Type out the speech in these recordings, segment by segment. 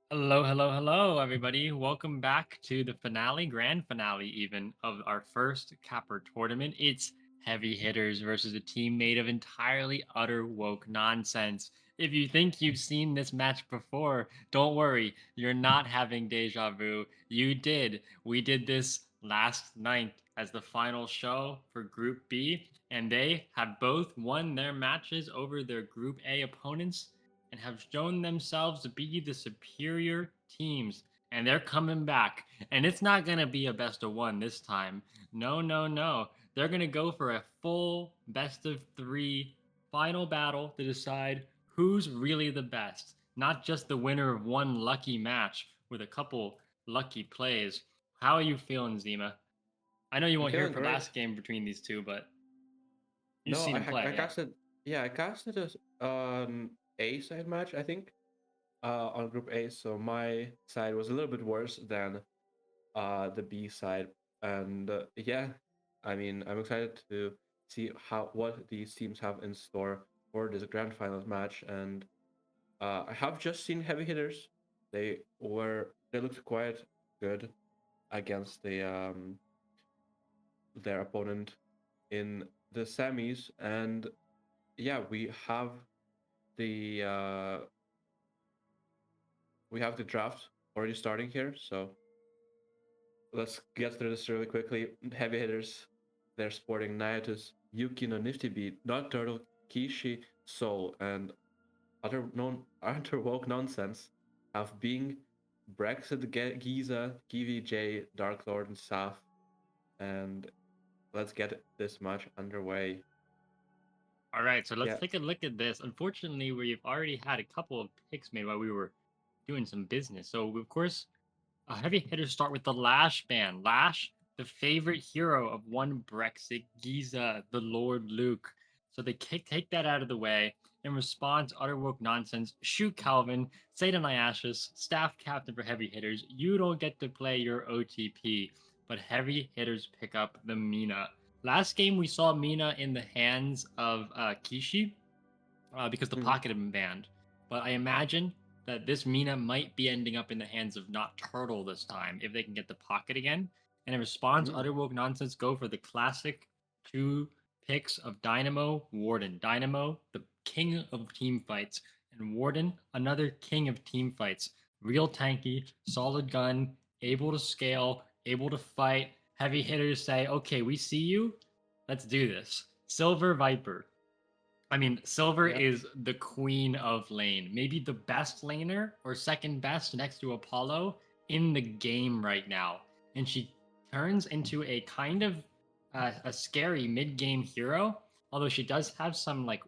Hello, hello, hello, everybody. Welcome back to the finale, grand finale, even of our first Capper tournament. It's Heavy Hitters versus a team made of entirely utter woke nonsense. If you think you've seen this match before, don't worry, you're not having deja vu. You did. We did this last night as the final show for Group B, and they have both won their matches over their Group A opponents and have shown themselves to be the superior teams. And they're coming back. And it's not going to be a best of one this time. No, no, no. They're going to go for a full best of three final battle to decide who's really the best, not just the winner of one lucky match with a couple lucky plays. How are you feeling, Zima? I know you I'm won't hear feeling for great. last game between these two, but you've No, seen them I play, yeah. casted. Yeah, I casted an A side match. I think on Group A. So my side was a little bit worse than the B side, and yeah, I mean I'm excited to see how what these teams have in store for this grand finals match. And I have just seen heavy hitters. They looked quite good against their opponent in the semis, and yeah, the uh, we have the draft already starting here. So let's get through this really quickly. Heavy hitters, they're sporting Nyatus, Yukino, Nifty Beat, Not Turtle, Kishi, Soul, and other woke nonsense have Bing, Brexit, Giza, GVJ, Dark Lord, and Saf. And let's get this match underway. All right, so let's Yeah. take a look at this. Unfortunately, we've already had a couple of picks made while we were doing some business. So, of course, heavy hitters start with the Lash band. Lash, the favorite hero of one Brexit, Giza, the Lord Luke. So they take that out of the way. In response, utter woke nonsense. Shoot Calvin, Satan Iashus, staff captain for heavy hitters. You don't get to play your OTP, but heavy hitters pick up the Mina. Last game we saw Mina in the hands of Kishi because the Mhm. pocket had been banned. But I imagine that this Mina might be ending up in the hands of not Turtle this time if they can get the pocket again. And in response, Mhm. Utter Woke Nonsense go for the classic two picks of Dynamo, Warden. Dynamo, the king of team fights, and Warden, another king of team fights. Real tanky, solid gun, able to scale, able to fight. Heavy hitters say, okay, we see you. Let's do this. Silver Viper, I mean, Silver Yeah. is the queen of lane, maybe the best laner or second best next to Apollo in the game right now. And she turns into a kind of a scary mid game hero, although she does have some like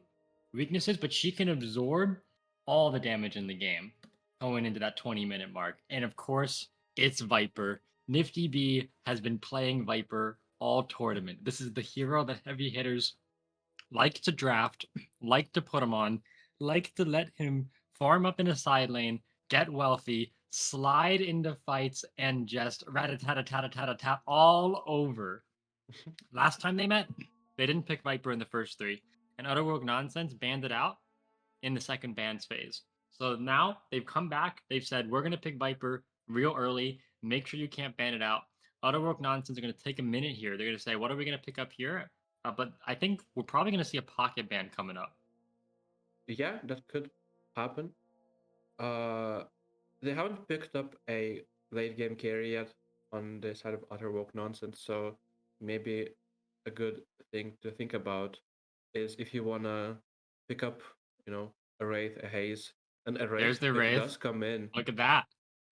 weaknesses, but she can absorb all the damage in the game going into that 20-minute mark. And of course, it's Viper. Nifty B has been playing Viper all tournament. This is the hero that heavy hitters like to draft, like to put him on, like to let him farm up in a side lane, get wealthy, slide into fights, and just rat-a-tat-a-tat-a-tat-a-tat all over. Last time they met, they didn't pick Viper in the first three, and Utterworld Nonsense banned it out in the second bans phase. So now they've come back. They've said, we're going to pick Viper real early. Make sure you can't ban it out. Autowork Nonsense are going to take a minute here. They're going to say, what are we going to pick up here? But I think we're probably going to see a pocket ban coming up. Yeah, that could happen. Uh, they haven't picked up a late game carry yet on the side of utter woke nonsense, so maybe a good thing to think about is if you wanna pick up, a Wraith, a Haze, and a There's Wraith the that Wraith. does come in. Look at that.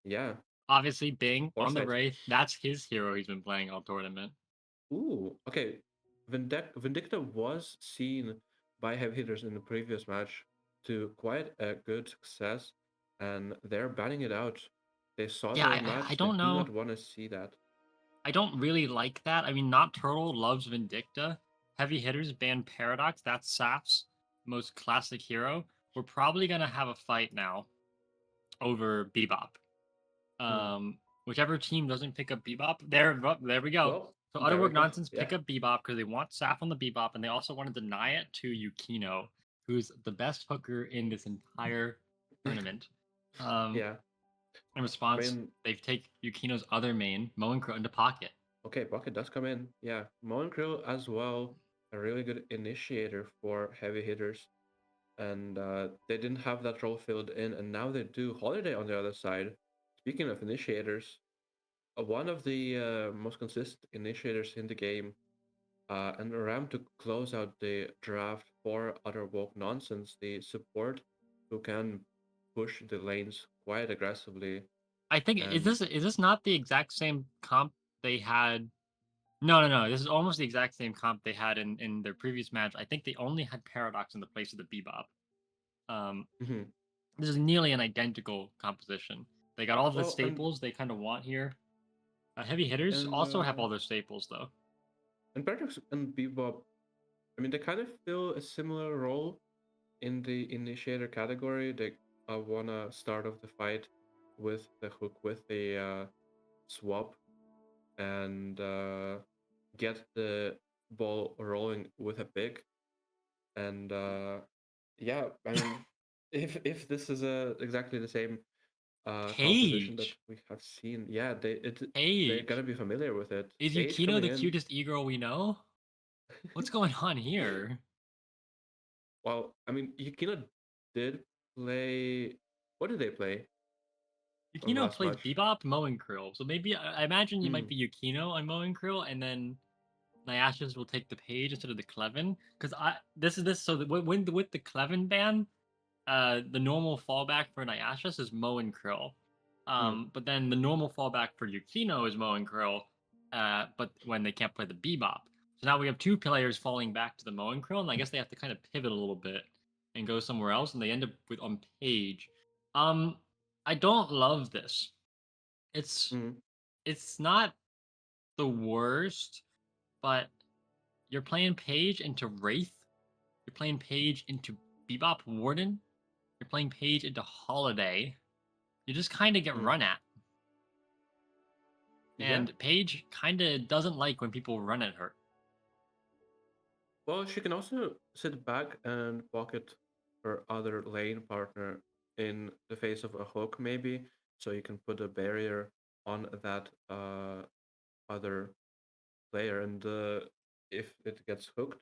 Yeah, Obviously, Bing on the Foresight. Wraith. That's his hero he's been playing all tournament. Ooh, okay. Vindicta was seen by heavy hitters in the previous match to quite a good success, and they're banning it out. They saw Yeah, the I match. They don't do not know. want to see that. I don't really like that. I mean, Not Turtle loves Vindicta. Heavy hitters ban Paradox. That's Saf's most classic hero. We're probably gonna have a fight now over Bebop. Hmm. Whichever team doesn't pick up Bebop, there we go. Well, So there we Utterwork go. Nonsense Yeah. pick up Bebop because they want Saf on the Bebop, and they also want to deny it to Yukino, who's the best hooker in this entire tournament. Um, Yeah, in I response, mean, they've taken Yukino's other main, Moen Crow, into pocket. okay, Pocket does come in. Yeah, Monocrill as well, a really good initiator for heavy hitters. And they didn't have that role filled in, and now they do. Holiday on the other side. Speaking of initiators, one of the most consistent initiators in the game, and Ram to close out the draft for Utter Woke Nonsense, the support who can push the lanes quite aggressively. I think And is this not the exact same comp they had? No, no, no. This is almost the exact same comp they had in their previous match. I think they only had Paradox in the place of the Bebop. Um, mhm. this is nearly an identical composition. They got all the Well, staples they kind of want here. Heavy hitters and also have all their staples though. and Paradox and Bebop, I mean, they kind of fill a similar role in the initiator category. They wanna start off the fight with the hook, with the swap, and get the ball rolling with a pick. And yeah, I mean, if this is exactly the same composition that Page, we have seen, yeah, they're gonna Page. be familiar with it. Is Page Yukino coming the in. cutest e-girl we know? What's going on here? Well, I mean, Yukino did play. What did they play on Yukino last plays match? Bebop, Moen Krill. So maybe I imagine you might Hmm. be Yukino on Moen Krill, and then Nyashes will take the page instead of the Clevin. Because I this is this so that when with the Clevin ban, the normal fallback for Nyashes is Moen Krill. Hmm. But then the normal fallback for Yukino is Moen Krill. But when they can't play the Bebop. So now we have two players falling back to the Moen Krill, and I guess they have to kind of pivot a little bit and go somewhere else, and they end up with on page. Um, I don't love this. It's Hmm. it's not the worst, but you're playing Page into Wraith. You're playing Page into Bebop Warden. You're playing Page into Holiday. You just kind of get Hmm. run at. Yeah. And Paige kind of doesn't like when people run at her. Well, she can also sit back and pocket her other lane partner in the face of a hook, maybe, so you can put a barrier on that other player, and if it gets hooked.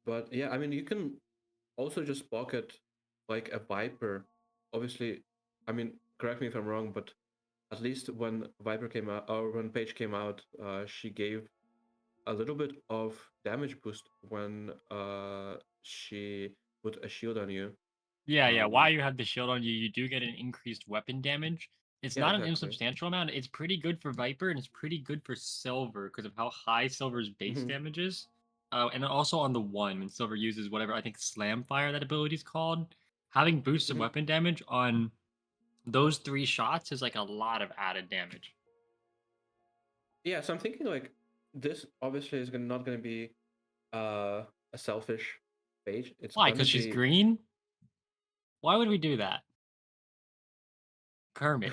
But yeah, I mean, you can also just pocket like a Viper. Obviously, I mean, correct me if I'm wrong, but at least when Viper came out, or when Paige came out, she gave a little bit of damage boost when she put a shield on you. Yeah, yeah. Um, While you have the shield on you, you do get an increased weapon damage. It's yeah, not an exactly. insubstantial amount. It's pretty good for Viper and it's pretty good for Silver because of how high Silver's base Hmm. damage is. And then also on the one, when Silver uses whatever I think Slam Fire that ability is called, having boosts of Hmm. weapon damage on those three shots is like a lot of added damage. Yeah, so I'm thinking like this obviously is not gonna be uh, a selfish page. It's Why? gonna Because she's be green? Why would we do that? Kermit.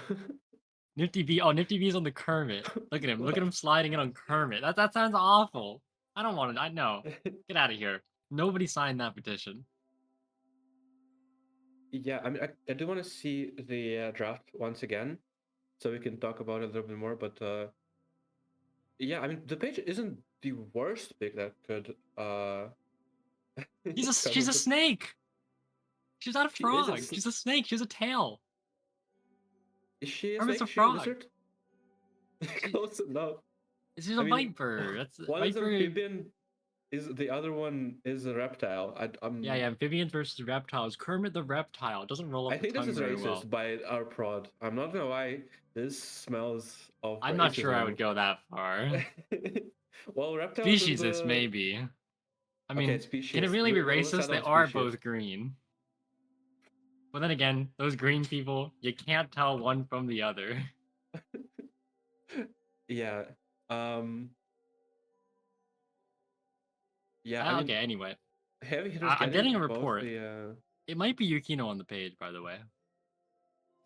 Nifty B. Oh, Nifty B's on the Kermit. Look at him. Look at what? him sliding in on Kermit. That sounds awful. I don't want it. I know. Get out of here. Nobody signed that petition. Yeah, I mean, I do want to see the draft once again, so we can talk about it a little bit more. But yeah, I mean, the page isn't the worst pick that could come She's a into. snake. She's not a She is a frog. She's a snake. She has a tail. is she a Kermit's snake? a Is she a frog. lizard? She, Close enough. she's I a mean, viper. That's one is viper. amphibian, is the other one is a reptile. Yeah, yeah. Amphibians versus reptiles. Kermit the reptile doesn't roll I off the think this tongue is very well. racist by our prod. I'm not gonna lie. This smells of I'm not sure I would racism. go that far. Well, reptiles and Speciesist, the maybe. I okay, mean, can it species. really be We'll racist? settle They on are species. both green. But then again, those green people, you can't tell one from the other. Yeah. Um. Yeah. I mean, Okay, anyway. heavy hitters I'm getting getting a both report. the. It might be Yukino on the page, by the way.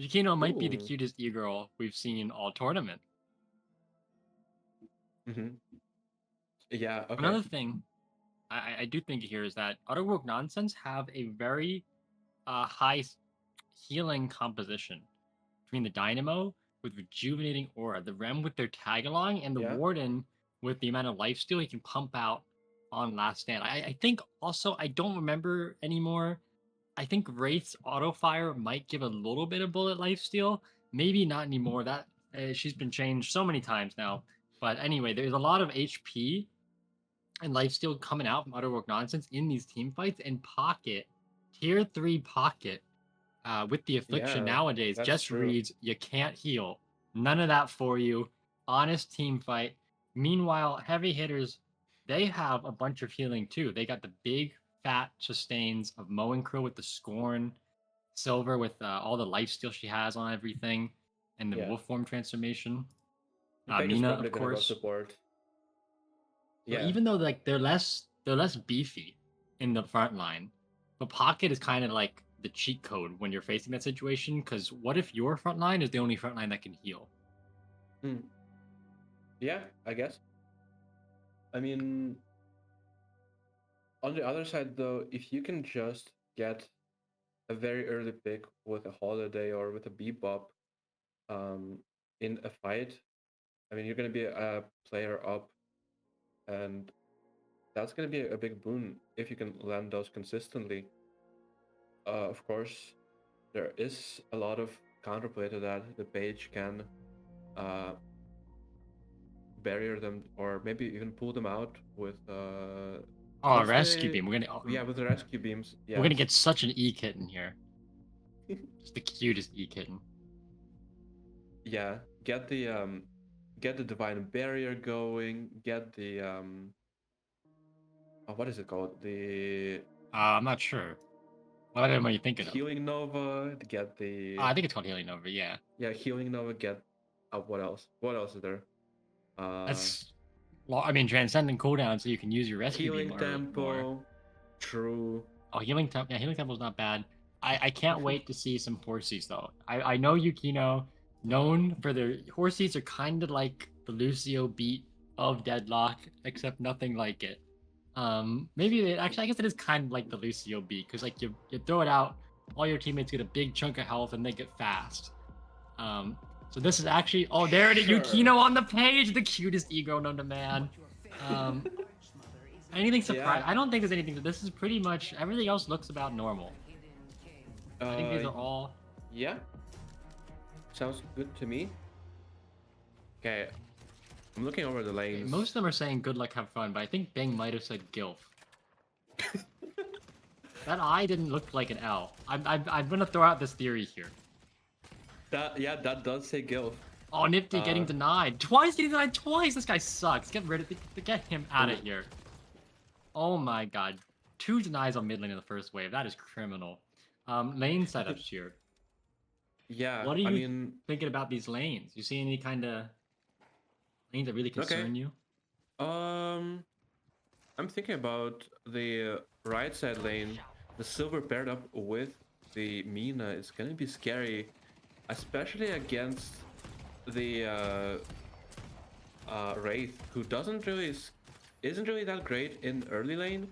Yukino might be the Ooh. cutest e-girl we've seen all tournament. Mm-hmm. Yeah. Okay. Another thing I do think here is that Utterworld Nonsense have a very high healing composition between the Dynamo with rejuvenating aura, the Rem with their tag along, and the Yeah. Warden with the amount of lifesteal he can pump out on Last Stand. I think also I don't remember anymore. I think Wraith's auto fire might give a little bit of bullet lifesteal. Maybe not anymore. That she's been changed so many times now. But anyway, there's a lot of HP and lifesteal coming out from Utterwork Nonsense in these team fights. And Pocket, tier 3 Pocket, with the Affliction Yeah, nowadays, that's just true. reads, you can't heal. None of that for you. Honest team fight. Meanwhile, heavy hitters, they have a bunch of healing too. They got the big fat sustains of Moen Crow with the Scorn, Silver with all the lifesteal she has on everything, and the Yeah. wolf form transformation. Paige is Mina, probably of gonna go course. support. So Yeah. even though like they're less beefy in the front line, but Pocket is kind of like the cheat code when you're facing that situation. Because what if your front line is the only front line that can heal? Hmm. Yeah, I guess. I mean, on the other side though, if you can just get a very early pick with a Holiday or with a Bebop um, in a fight, I mean, you're gonna be a player up, and that's gonna be a big boon if you can land those consistently. Of course, there is a lot of counterplay to that. The page can uh, barrier them or maybe even pull them out with Oh, what's rescue the beam. yeah, with the rescue beams. We're Yeah. gonna get such an E kitten here. Just the cutest E kitten. Yeah, get the divine barrier going, get the what is it called? The I'm not sure. What am I thinking of? healing nova, get the I think it's called Healing Nova. Yeah, yeah, healing nova, get what else? What else is there? Uh that's. I mean, transcendent cooldown, so you can use your rescue beam healing more. tempo, true. Oh, healing temple. Yeah, healing temple's not bad. I can't wait to see some horsies though. I know Yukino, known for their horsies are kind of like the Lucio beat of Deadlock, except nothing like it. Maybe actually I guess it is kind of like the Lucio beat because like you throw it out, all your teammates get a big chunk of health and they get fast. So this is actually there it is, Sure. Yukino on the page, the cutest ego known to man. Anything surprise? Yeah. I don't think there's anything. This is pretty much everything else looks about normal. I think these are all. Yeah. Sounds good to me. Okay. I'm looking over the lanes. Most of them are saying good luck, have fun, but I think Bing might have said gilf. That I didn't look like an L. I'm gonna throw out this theory here. That does say Gilf. Oh, Nifty getting denied twice. Getting denied twice. This guy sucks. Get rid of. Get him out of here. Oh my god, 2 denies on mid lane in the first wave. That is criminal. Lane setups here. Yeah. What are you I mean, thinking about these lanes? You see any kind of lanes that really concern you? I'm thinking about the right side lane. The silver paired up with the Mina is gonna be scary, especially against the Wraith, who isn't really that great in early lane.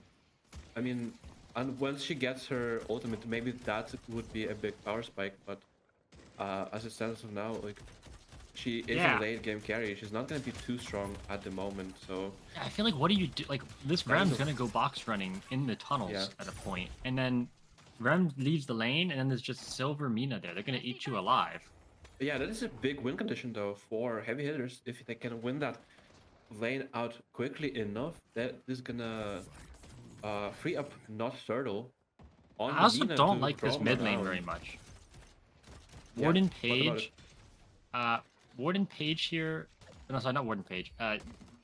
I mean, and once she gets her ultimate, maybe that would be a big power spike. But as it stands of now, like she is Yeah. a late game carry. She's not gonna be too strong at the moment. So I feel like what do you do? Like this Kind Rem's of. gonna go box running in the tunnels Yeah. at a point, and then Rem leaves the lane, and then there's just Silver Mina there. They're gonna eat you alive. yeah, that is a big win condition though for heavy hitters. If they can win that lane out quickly enough, that is gonna free up Not Turtle on I the also Mina don't to like this draw mid them lane down. very much. Yeah, Warden what about Page, it? Warden Page here. No, sorry, not Warden Page.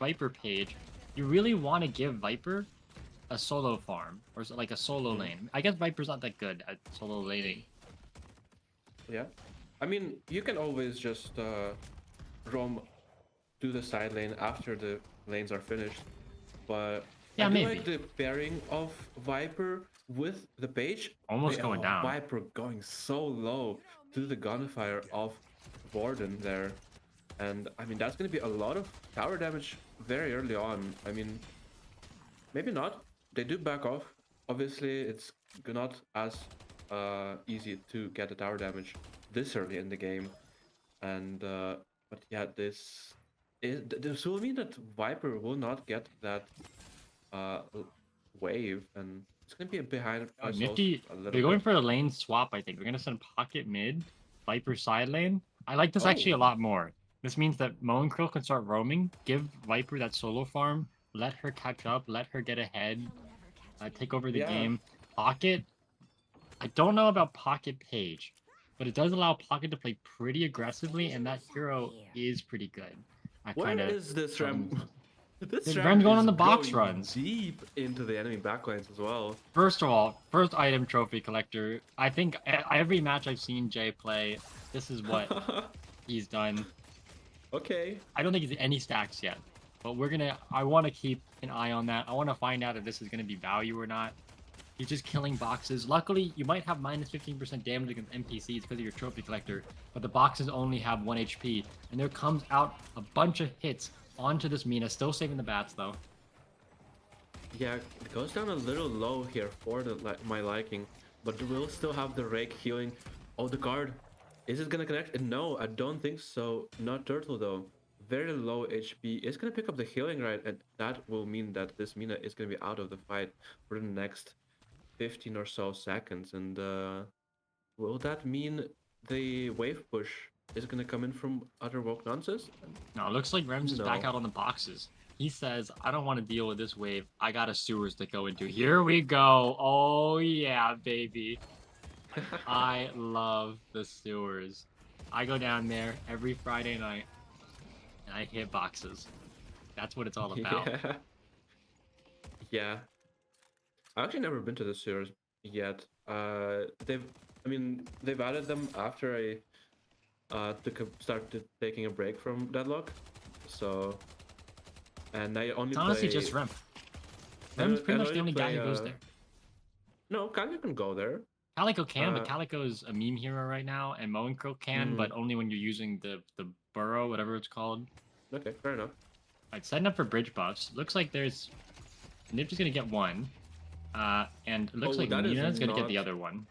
Viper Page. You really want to give Viper a solo farm or like a solo lane. I guess Viper's not that good at solo laning. Yeah, I mean, you can always just roam to the side lane after the lanes are finished, but Yeah, I do maybe. like the pairing of Viper with the page. Almost going down. Viper going so low to the gunfire of Warden there, and I mean that's gonna be a lot of tower damage very early on. I mean, maybe not. They do back off. Obviously, it's not as easy to get the tower damage this early in the game. And but yeah, this will mean that Viper will not get that wave, and it's gonna be behind Oh, us Nifty. a little They're going bit. for a lane swap. I think we're gonna send Pocket mid, Viper side lane. I like this actually a Oh. lot more. This means that Mo and Krill can start roaming. Give Viper that solo farm. Let her catch up. Let her get ahead. Take over the Yeah. game. Pocket. I don't know about Pocket Page, but it does allow Pocket to play pretty aggressively, and that hero is pretty good. I Where kind of. is this Ram? This The Ram Ram's going is on the box going runs. deep into the enemy backlines as well. First of all, first item trophy collector. I think every match I've seen Jay play, this is what he's done. Okay. I don't think he's any stacks yet, but I want to keep an eye on that. I want to find out if this is going to be value or not. He's just killing boxes. Luckily, you might have minus 15% damage against NPCs because of your trophy collector, but the boxes only have 1 HP, and there comes out a bunch of hits onto this Mina. Still saving the bats though. Yeah, it goes down a little low here for my liking, but we'll still have the rake healing. Oh, the guard. Is it gonna connect? No, I don't think so. Not Turtle though. Very low HP. It's gonna pick up the healing right, and that will mean that this Mina is gonna be out of the fight for the next 15 or so seconds. And will that mean the wave push is gonna come in from other woke nonsense? No, it looks like Rems is back No. out on the boxes. He says, I don't want to deal with this wave. I got a sewers to go into. Here we go. Oh, yeah, baby. I love the sewers. I go down there every Friday night and I hit boxes. That's what it's all about. Yeah. Yeah. I've actually never been to the sewers yet. They've added them after I started taking a break from Deadlock. So, and I only It's honestly play... just Rem. I Rem's don't- pretty I much the only only guy play, who goes there. No, Kanye can go there. Calico can, but uh, Calico's a meme hero right now, and Moen Crow can, Mhm. but only when you're using the burrow, whatever it's called. Okay, fair enough. Alright, setting up for bridge buffs. Looks like there's Nifty's gonna get one. And it looks Oh, like that is Nina's gonna get the not- other one.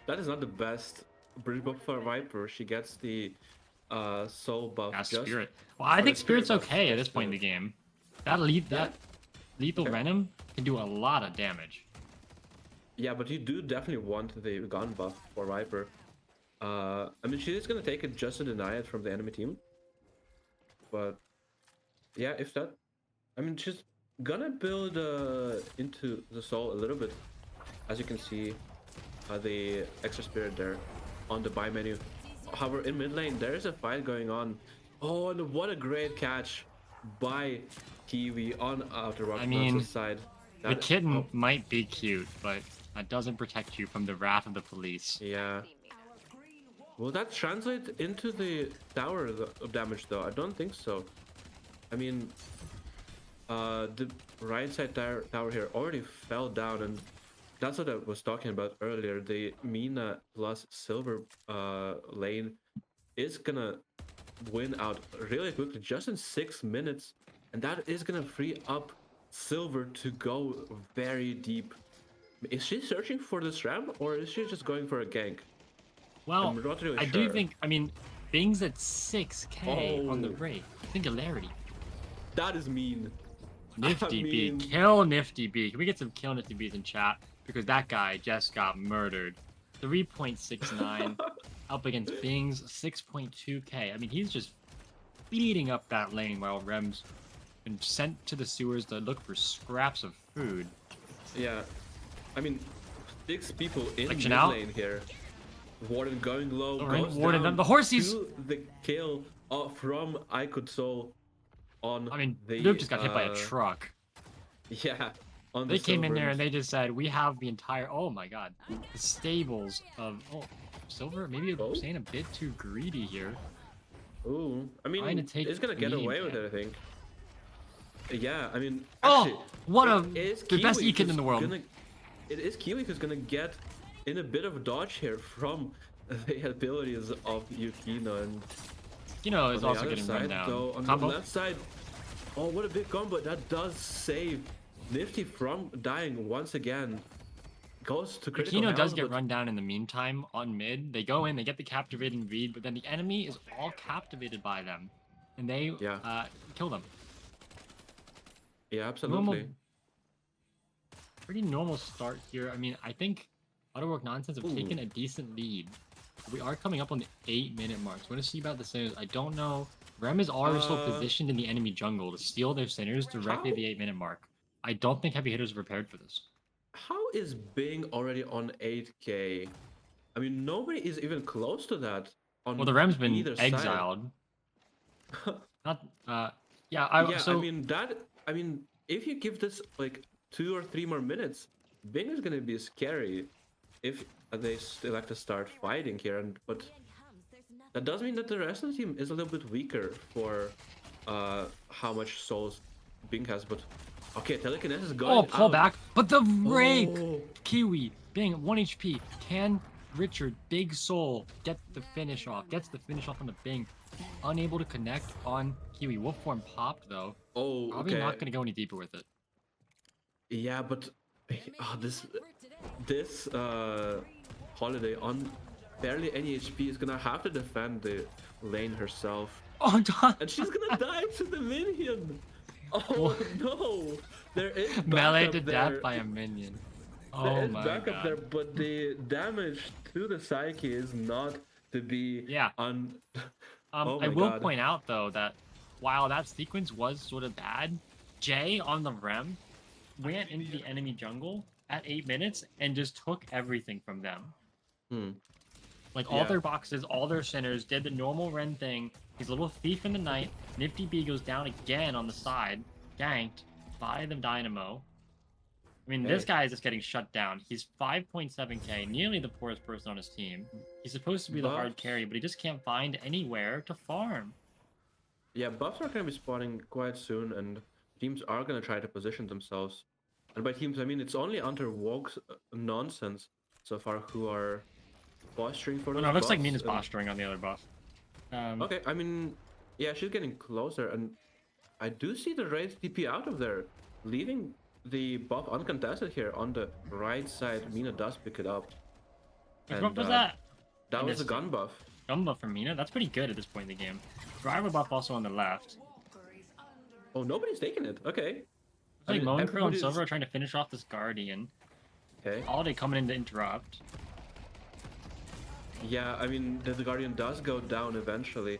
That is not the best bridge buff for Viper. She gets the soul buff. Yeah, just Spirit. Well, I for think the Spirit Spirit's buff, okay at just this point in to- the game. That lethal Okay. venom can do a lot of damage. Yeah, but you do definitely want the gun buff for Viper. I mean, she's gonna take it just to deny it from the enemy team. But yeah, if that, I mean, she's gonna build into the soul a little bit. As you can see, the extra spirit there on the buy menu. However, in mid lane, there is a fight going on. Oh, and what a great catch by Kiwi on Outer Rock I mean, side. The That- kitten oh, might be cute, but that doesn't protect you from the wrath of the police. yeah. Will that translate into the tower damage though? I don't think so. I mean, the right side tower here already fell down, and that's what I was talking about earlier. The Mina plus Silver lane is gonna win out really quickly, just in 6 minutes, and that is gonna free up Silver to go very deep. Is she searching for this ram, or is she just going for a gank? Well, I'm not really I do sure. think, I mean, Bing's at 6k on the Oh. rate. Singularity. That is mean. Nifty B. mean- Kill Nifty B. Can we get some kill Nifty B's in chat? Because that guy just got murdered. 3.69 up against Bing's 6.2k. I mean, he's just beating up that lane while Rem's been sent to the sewers to look for scraps of food. Yeah, I mean, 6 people in Action mid out. lane here. Warden going low. Warden- Goes Warden down the horsies! to the kill from I Could Soul on I mean, the, Luke just got hit by a truck. Yeah, on They the came in there Silver. and they just said, we have the entire, oh my god, the stables of, oh, Silver, maybe Oh. saying a bit too greedy here. Ooh, I mean, Trying to take it's gonna the get medium away with camp. it, I think. Yeah, I mean, Oh, actually, what a, it is the best Kiwi Ekin in who's the world. It is Kiwi who's gonna get in a bit of dodge here from the abilities of Yukino, and You know, is on the also other getting run side, down. though, on Combo. the left side, oh, what a big combo. That does save Nifty from dying once again. goes to critical Aquino does health, get but run down in the meantime on mid. They go in, they get the captivating read, but then the enemy is all captivated by them, and they yeah, kill them. yeah, Normal, absolutely. pretty normal start here. I mean, I think Autowork Nonsense have Ooh. taken a decent lead. We are coming up on the 8-minute mark. So I'm going to see about the Sinners. I don't know. Rem is already still positioned in the enemy jungle to steal their Sinners directly at the 8-minute mark. I don't think heavy hitters are prepared for this. How is Bing already on 8K? I mean, nobody is even close to that on Well, the Rem's been either exiled. side. Not, yeah, Yeah, so... I mean, if you give this like 2 or 3 more minutes, Bing is gonna be scary if they elect to start fighting here. But that does mean that the rest of the team is a little bit weaker for how much souls Bing has. But okay, telekinesis is going. Oh, pull out. back. But the rake! Oh. Kiwi, Bing, 1 HP. Can Richard, big soul, get the finish off? Gets the finish off on the Bing. Unable to connect on Kiwi. Wolf form popped, though. Oh, Probably okay. not going to go any deeper with it. Yeah, but this holiday on barely any HP is gonna have to defend the lane herself. Oh, Don! And she's gonna die to the minion. Oh no! There is Melee backup to there. death by a minion. There Oh is my backup god. there, but the damage to the Psyche is not to be Yeah. on. Oh I my will God. point out, though, that while that sequence was sort of bad, Jay on the Rem went into the enemy jungle at 8 minutes and just took everything from them. Hmm. Like, all Yeah. their boxes, all their Sinners, did the normal Ren thing. He's a little thief in the night. Nifty B goes down again on the side, ganked by the Dynamo. I mean, this Okay. guy is just getting shut down. He's 5.7k, nearly the poorest person on his team. He's supposed to be the hard But- carry, but he just can't find anywhere to farm. Yeah, buffs are gonna be spawning quite soon, and teams are gonna try to position themselves. And by teams, I mean it's only Under Wog's nonsense so far who are posturing for Oh, those no, it looks like buffs, Mina's and- posturing on the other buff. Okay, I mean, yeah, she's getting closer, and I do see the Wraith TP out of there, leaving the buff uncontested here on the right side. Mina does pick it up. Which And, buff was that? That I was the missed it. gun buff. Gun buff from Mina? That's pretty good at this point in the game. Driver buff also on the left. Oh, nobody's taking it. Okay. It's like Monkro and everybody's- Silver are trying to finish off this Guardian. Okay. Holiday coming in to interrupt. Yeah, I mean, the Guardian does go down eventually.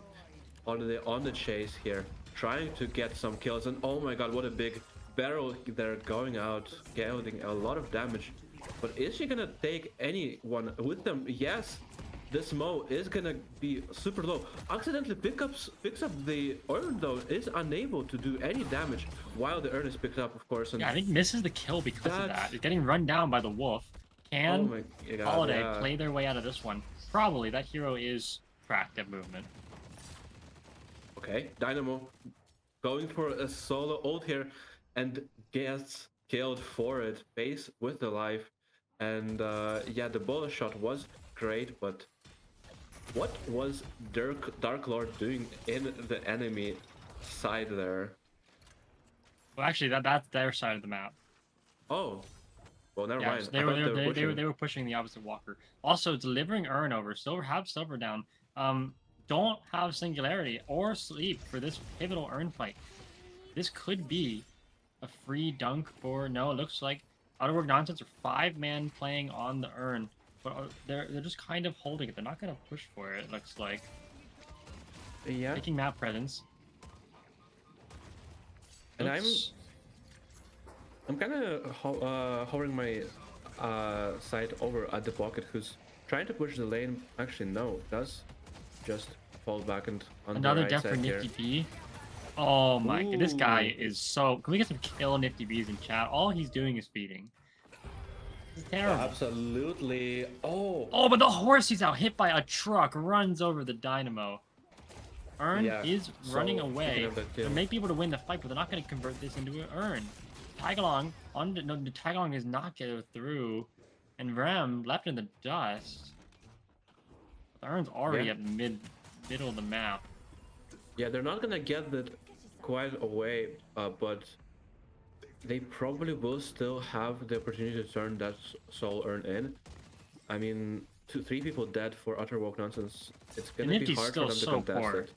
Holiday on the chase here, trying to get some kills. And oh my god, what a big barrel there going out, dealing a lot of damage. But is she gonna take anyone with them? Yes. This Mo is gonna be super low. Accidentally picks up the urn though, is unable to do any damage while the urn is picked up, of course. And Yeah, I think misses the kill because of that. That's- It's getting run down by the wolf. oh Can my god, Holiday yeah. play their way out of this one? Probably. That hero is cracked at movement. Okay, Dynamo going for a solo ult here and gets killed for it, base with the life. And yeah, the bullet shot was great, but what was Dark Lord doing in the enemy side there? Well, actually, that's their side of the map. Oh, well, never Yeah, mind. so I thought they were pushing the opposite Walker. Also, delivering Urn over. Silver down. Don't have Singularity or Sleep for this pivotal Urn fight. This could be a free dunk for... No, it looks like Outwork Nonsense are 5-man playing on the Urn. But they're just kind of holding it. They're not going to push for it, it looks like. Yeah, Taking map presence. and Looks- I'm kind of hovering my side over at the pocket, who's trying to push the lane. Actually, no, does just fall back and on Another the right death for side here. Nifty B. Oh my, this guy Ooh. is so... Can we get some kill Nifty Bs in chat? All he's doing is feeding. This is terrible. Absolutely. Oh, Oh, but the horse he's out hit by a truck runs over the Dynamo. Urn Yeah, is running so, away. picking up that They kill. may be able to win the fight, but they're not going to convert this into an Urn. Tagalong, no, the Tagalong is not getting through, and Rem left in the dust. The Urn's already Yeah. at middle of the map. yeah, they're not gonna get that quite away, but they probably will still have the opportunity to turn that soul urn in. I mean, three people dead for utter woke nonsense. It's The gonna be Nifty's hard for still them to so contest poor. it.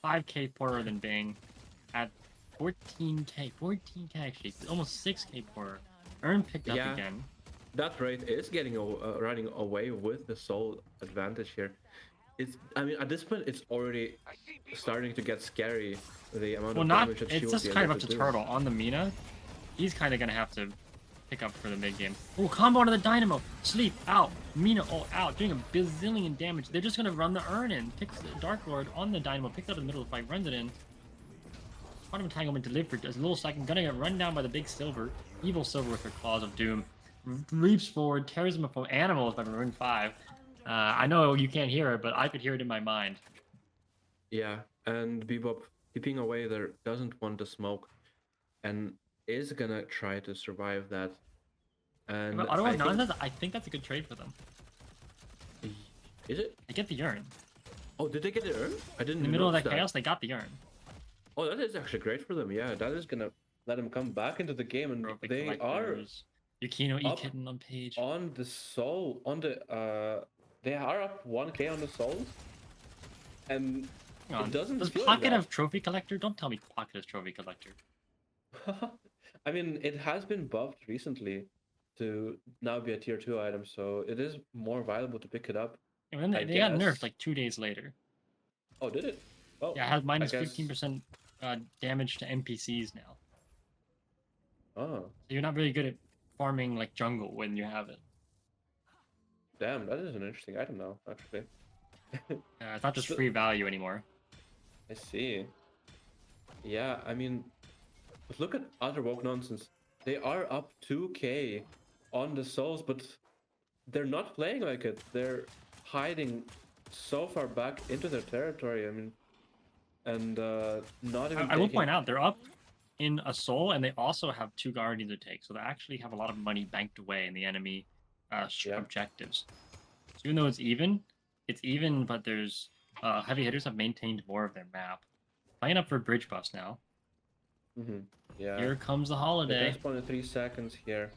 5k poorer than Bing. At 14k. 14k actually. Almost 6k poorer. Earn picked up Yeah. again. That rate is getting running away with the soul advantage here. I mean, at this point, it's already starting to get scary. The amount Well, of not. damage that she It's will just be kind able of up to to do. Turtle on the Mina. He's kind of gonna have to pick up for the mid game. Oh, combo to the Dynamo. Sleep out. Mina out, doing a bazillion damage. They're just gonna run the urn in. Picks the Dark Lord on the Dynamo. Picks up in the middle of the fight. Runs it in. Quantum Entanglement delivered for a little second. Gonna get run down by the big Silver. Evil Silver with her Claws of Doom. Leaps forward, tears him from animals by Maroon 5. I know you can't hear it, but I could hear it in my mind. Yeah, and Bebop keeping away there doesn't want the smoke, and is gonna try to survive that. And But Ottawa Nonsense, I think that's a good trade for them. Is it? They get the urn. Oh, did they get the urn? I didn't In the middle of notice that chaos, they got the urn. Oh, that is actually great for them. Yeah, that is gonna let them come back into the game, and Trophy they are collectors. Yukino up E-Kitten on page. on the soul on the they are up 1k on the souls, and Hang on. it doesn't Does feel Pocket like have Trophy Collector? Don't tell me Pocket is Trophy Collector. that. I mean, it has been buffed recently to now be a tier 2 item, so it is more viable to pick it up. And then I they got guess. nerfed like 2 days later. Oh, did it? Oh, Yeah, it has minus I guess- 15% damage to NPCs now. Oh, So you're not really good at farming like jungle when you have it. damn, that is an interesting item now, actually. It's not just So- free value anymore. I see. Yeah, I mean, but look at other woke nonsense. They are up 2k on the souls, but they're not playing like it. They're hiding so far back into their territory. I mean, and not even. I will taking- point out they're up in a soul, and they also have 2 guardians to take, so they actually have a lot of money banked away in the enemy Yeah. objectives. So even though it's even, but there's heavy hitters have maintained more of their map. Playing up for bridge buffs now. Mhm. Yeah. Here comes the They holiday. can spawn in 3 seconds here.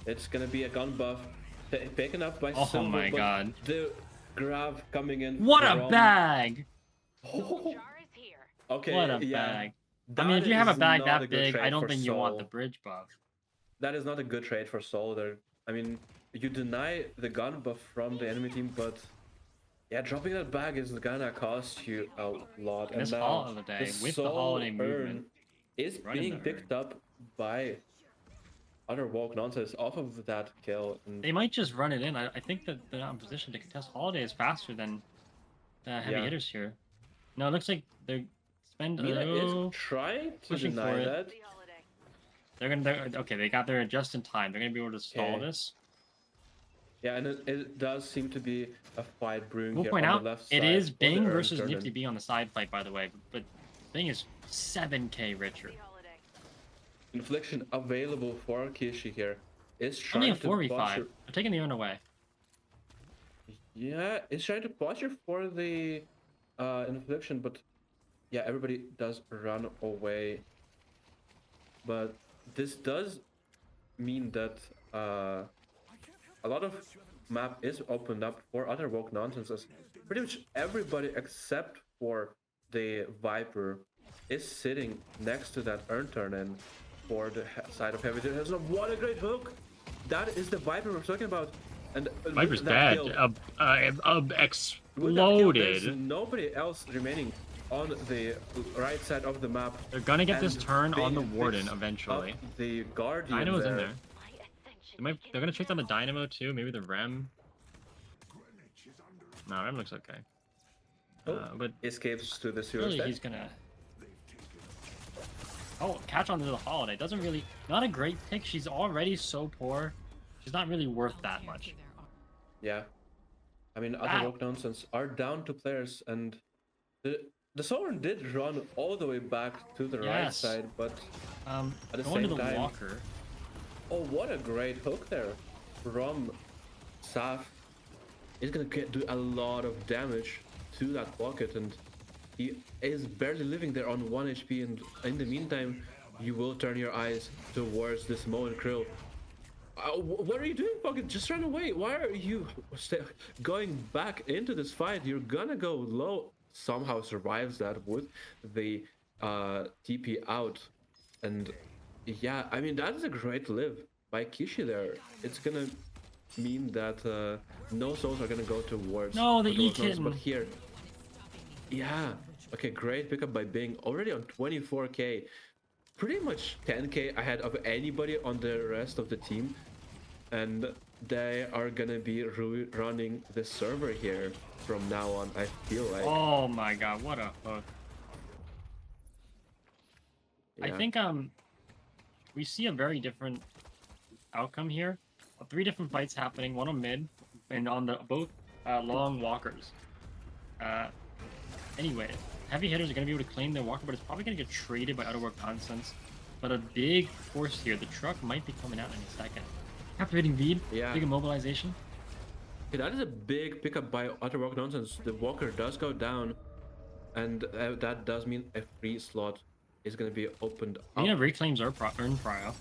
It's gonna be a gun buff, taken up by Oh Silver, my but god! the grab coming in. What a from- bag! Oh, Jar is here. okay. What a yeah. bag! I mean, if you have a is bag not a that good big, trade I don't for think you want the Soul. bridge buff. That is not a good trade for Soul. There, I mean, you deny the gun buff from the enemy team, but yeah, dropping that bag is gonna cost you a lot. And this now holiday, with the Soul holiday urn movement, is running being the picked up by other woke nonsense off of that kill. And they might just run it in. I think that they're not in position to contest holiday is faster than the heavy Yeah. hitters here. No, it looks like they're spend. Mina Oh, is trying to pushing deny for it. that. The holiday. okay. They got there just in time. They're gonna be able to stall Okay. this. Yeah, and it does seem to be a fight brewing We'll here point on out the left it side is for the Bing urn versus turn-in. Nifty B on the side fight, by the way. But Bing is 7k richer. The holiday. Infliction available for Kishi here is Only trying a to 4v5. posture. They're taking the urn away. Yeah, it's trying to posture for the infliction, but yeah, everybody does run away. But this does mean that a lot of map is opened up for other woke nonsenses. Pretty much everybody except for the Viper is sitting next to that urn turn in for the side of heavy hitters. What a great hook! That is the Viper we're talking about. And Viper's with that kill- with that kill, Exploded. there's nobody else remaining on the right side of the map. They're gonna get this and turn on the Bing warden picks eventually. up the Guardian Dynamo's in there. My ascension. They're gonna chase down the Dynamo too. Maybe the Rem. No, Rem looks okay. But Escapes to the sewer really, step. he's gonna. Oh, catch on to the holiday. Doesn't really. Not a great pick. She's already so poor. She's not really worth that much. Yeah. I mean, other Wow. woke nonsense are down to players, and the Sovereign did run all the way back to the right Yes. side, but At the Going to same the time- Walker. oh, what a great hook there from Saf. He's gonna do a lot of damage to that pocket, and he is barely living there on 1 HP, and in the meantime, you will turn your eyes towards this Mo and Krill. What are you doing, Pocket? Just run away. Why are you going back into this fight? You're gonna go low. Somehow survives that with the TP out. And yeah, I mean, that is a great live by Kishi there. It's gonna mean that no souls are gonna go towards No, the Otto E of Gnosis, kitten. but here, yeah, okay, great pickup by Bing, already on 24k, pretty much 10k ahead of anybody on the rest of the team, and they are gonna be running the server here from now on, I feel like. Oh my god, what a hook. I Yeah. think we see a very different outcome here. 3 different fights happening, one on mid and on the both long walkers. Anyway, heavy hitters are gonna be able to claim their walker, but it's probably gonna get traded by Utterwork Nonsense. But a big force here. The truck might be coming out in a second. Captivating Veed, Yeah. big immobilization. Okay, that is a big pickup by Otterwalk Nonsense. The walker does go down, and that does mean a free slot is going to be opened up. Nina reclaims Earn Prio.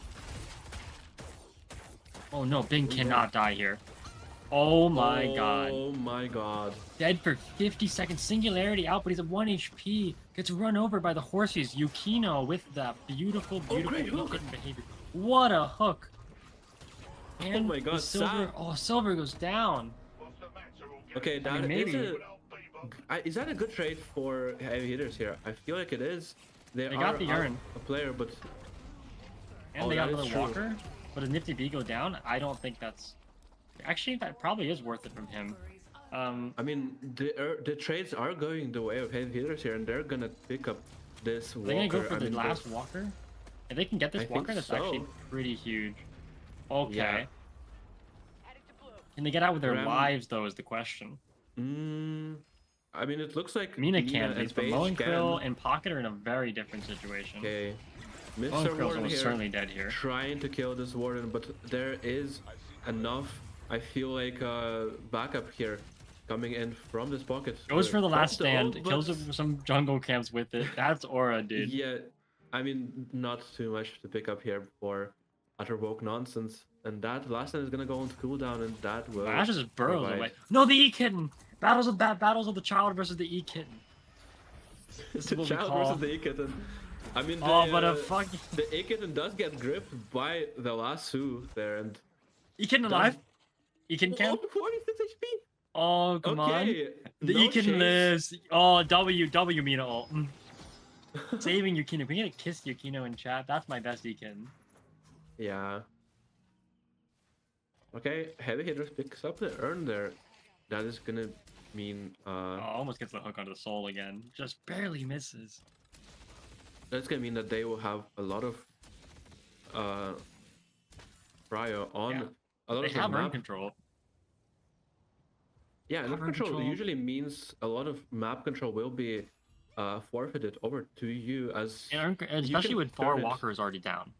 Oh no, Bing cannot die here. Oh my god. Oh my god. Dead for 50 seconds. Singularity out, but he's at 1 HP. Gets run over by the horses. Yukino with that beautiful, beautiful great hook. hidden behavior. What a hook. And my God, the silver. Sam. Oh, silver goes down. Okay, that is maybe. is that a good trade for heavy hitters here? I feel like it is. They got are the out urn. a player, but And Oh, they got that is another true. walker. But a Nifty B go down? I don't think that's... Actually, that probably is worth it from him. I mean the trades are going the way of heavy hitters here, and they're gonna pick up this walker. They're gonna go for I the mean, last walker? If they can get this I think walker, that's actually so. pretty huge. Okay. Yeah. Can they get out with their Ram- lives, though, is the question. I mean, it looks like Mina and can, but Paige Mo and can. Krill and Pocket are in a very different situation. Okay, Mo and Mr. Krill's Warden almost here certainly dead here. trying to kill this Warden, but there is enough. I feel like backup here coming in from this pocket. Goes for the last From the stand, ult, kills but- some jungle camps with it. That's aura, dude. Yeah, I mean, not too much to pick up here for utter woke nonsense. And that last stand is gonna go on cooldown, and that will. Ash just burrows provide- away. No, the E kitten. Battles of the child versus the E kitten. This is the what we child call. versus the Ikitten. I mean, Oh, but a fucking the Ikitten does get gripped by the lasso there, and E kitten alive. E kitten can. oh, 46 HP. Oh, come on. Okay, The no Ekin chase. lives. Oh, W Mina ult. Saving Yukino. Can we get a kiss Yukino in chat? That's my best Ekin. Yeah. Okay, heavy hitters picks up the urn there. That is gonna mean Oh, almost gets the hook onto the soul again. Just barely misses. that's gonna mean that they will have a lot of prio on Yeah. a lot They of the have urn map. control. Yeah, and have urn control control. usually means a lot of map control will be forfeited over to you as And especially can with Far turn it. Walker is already down.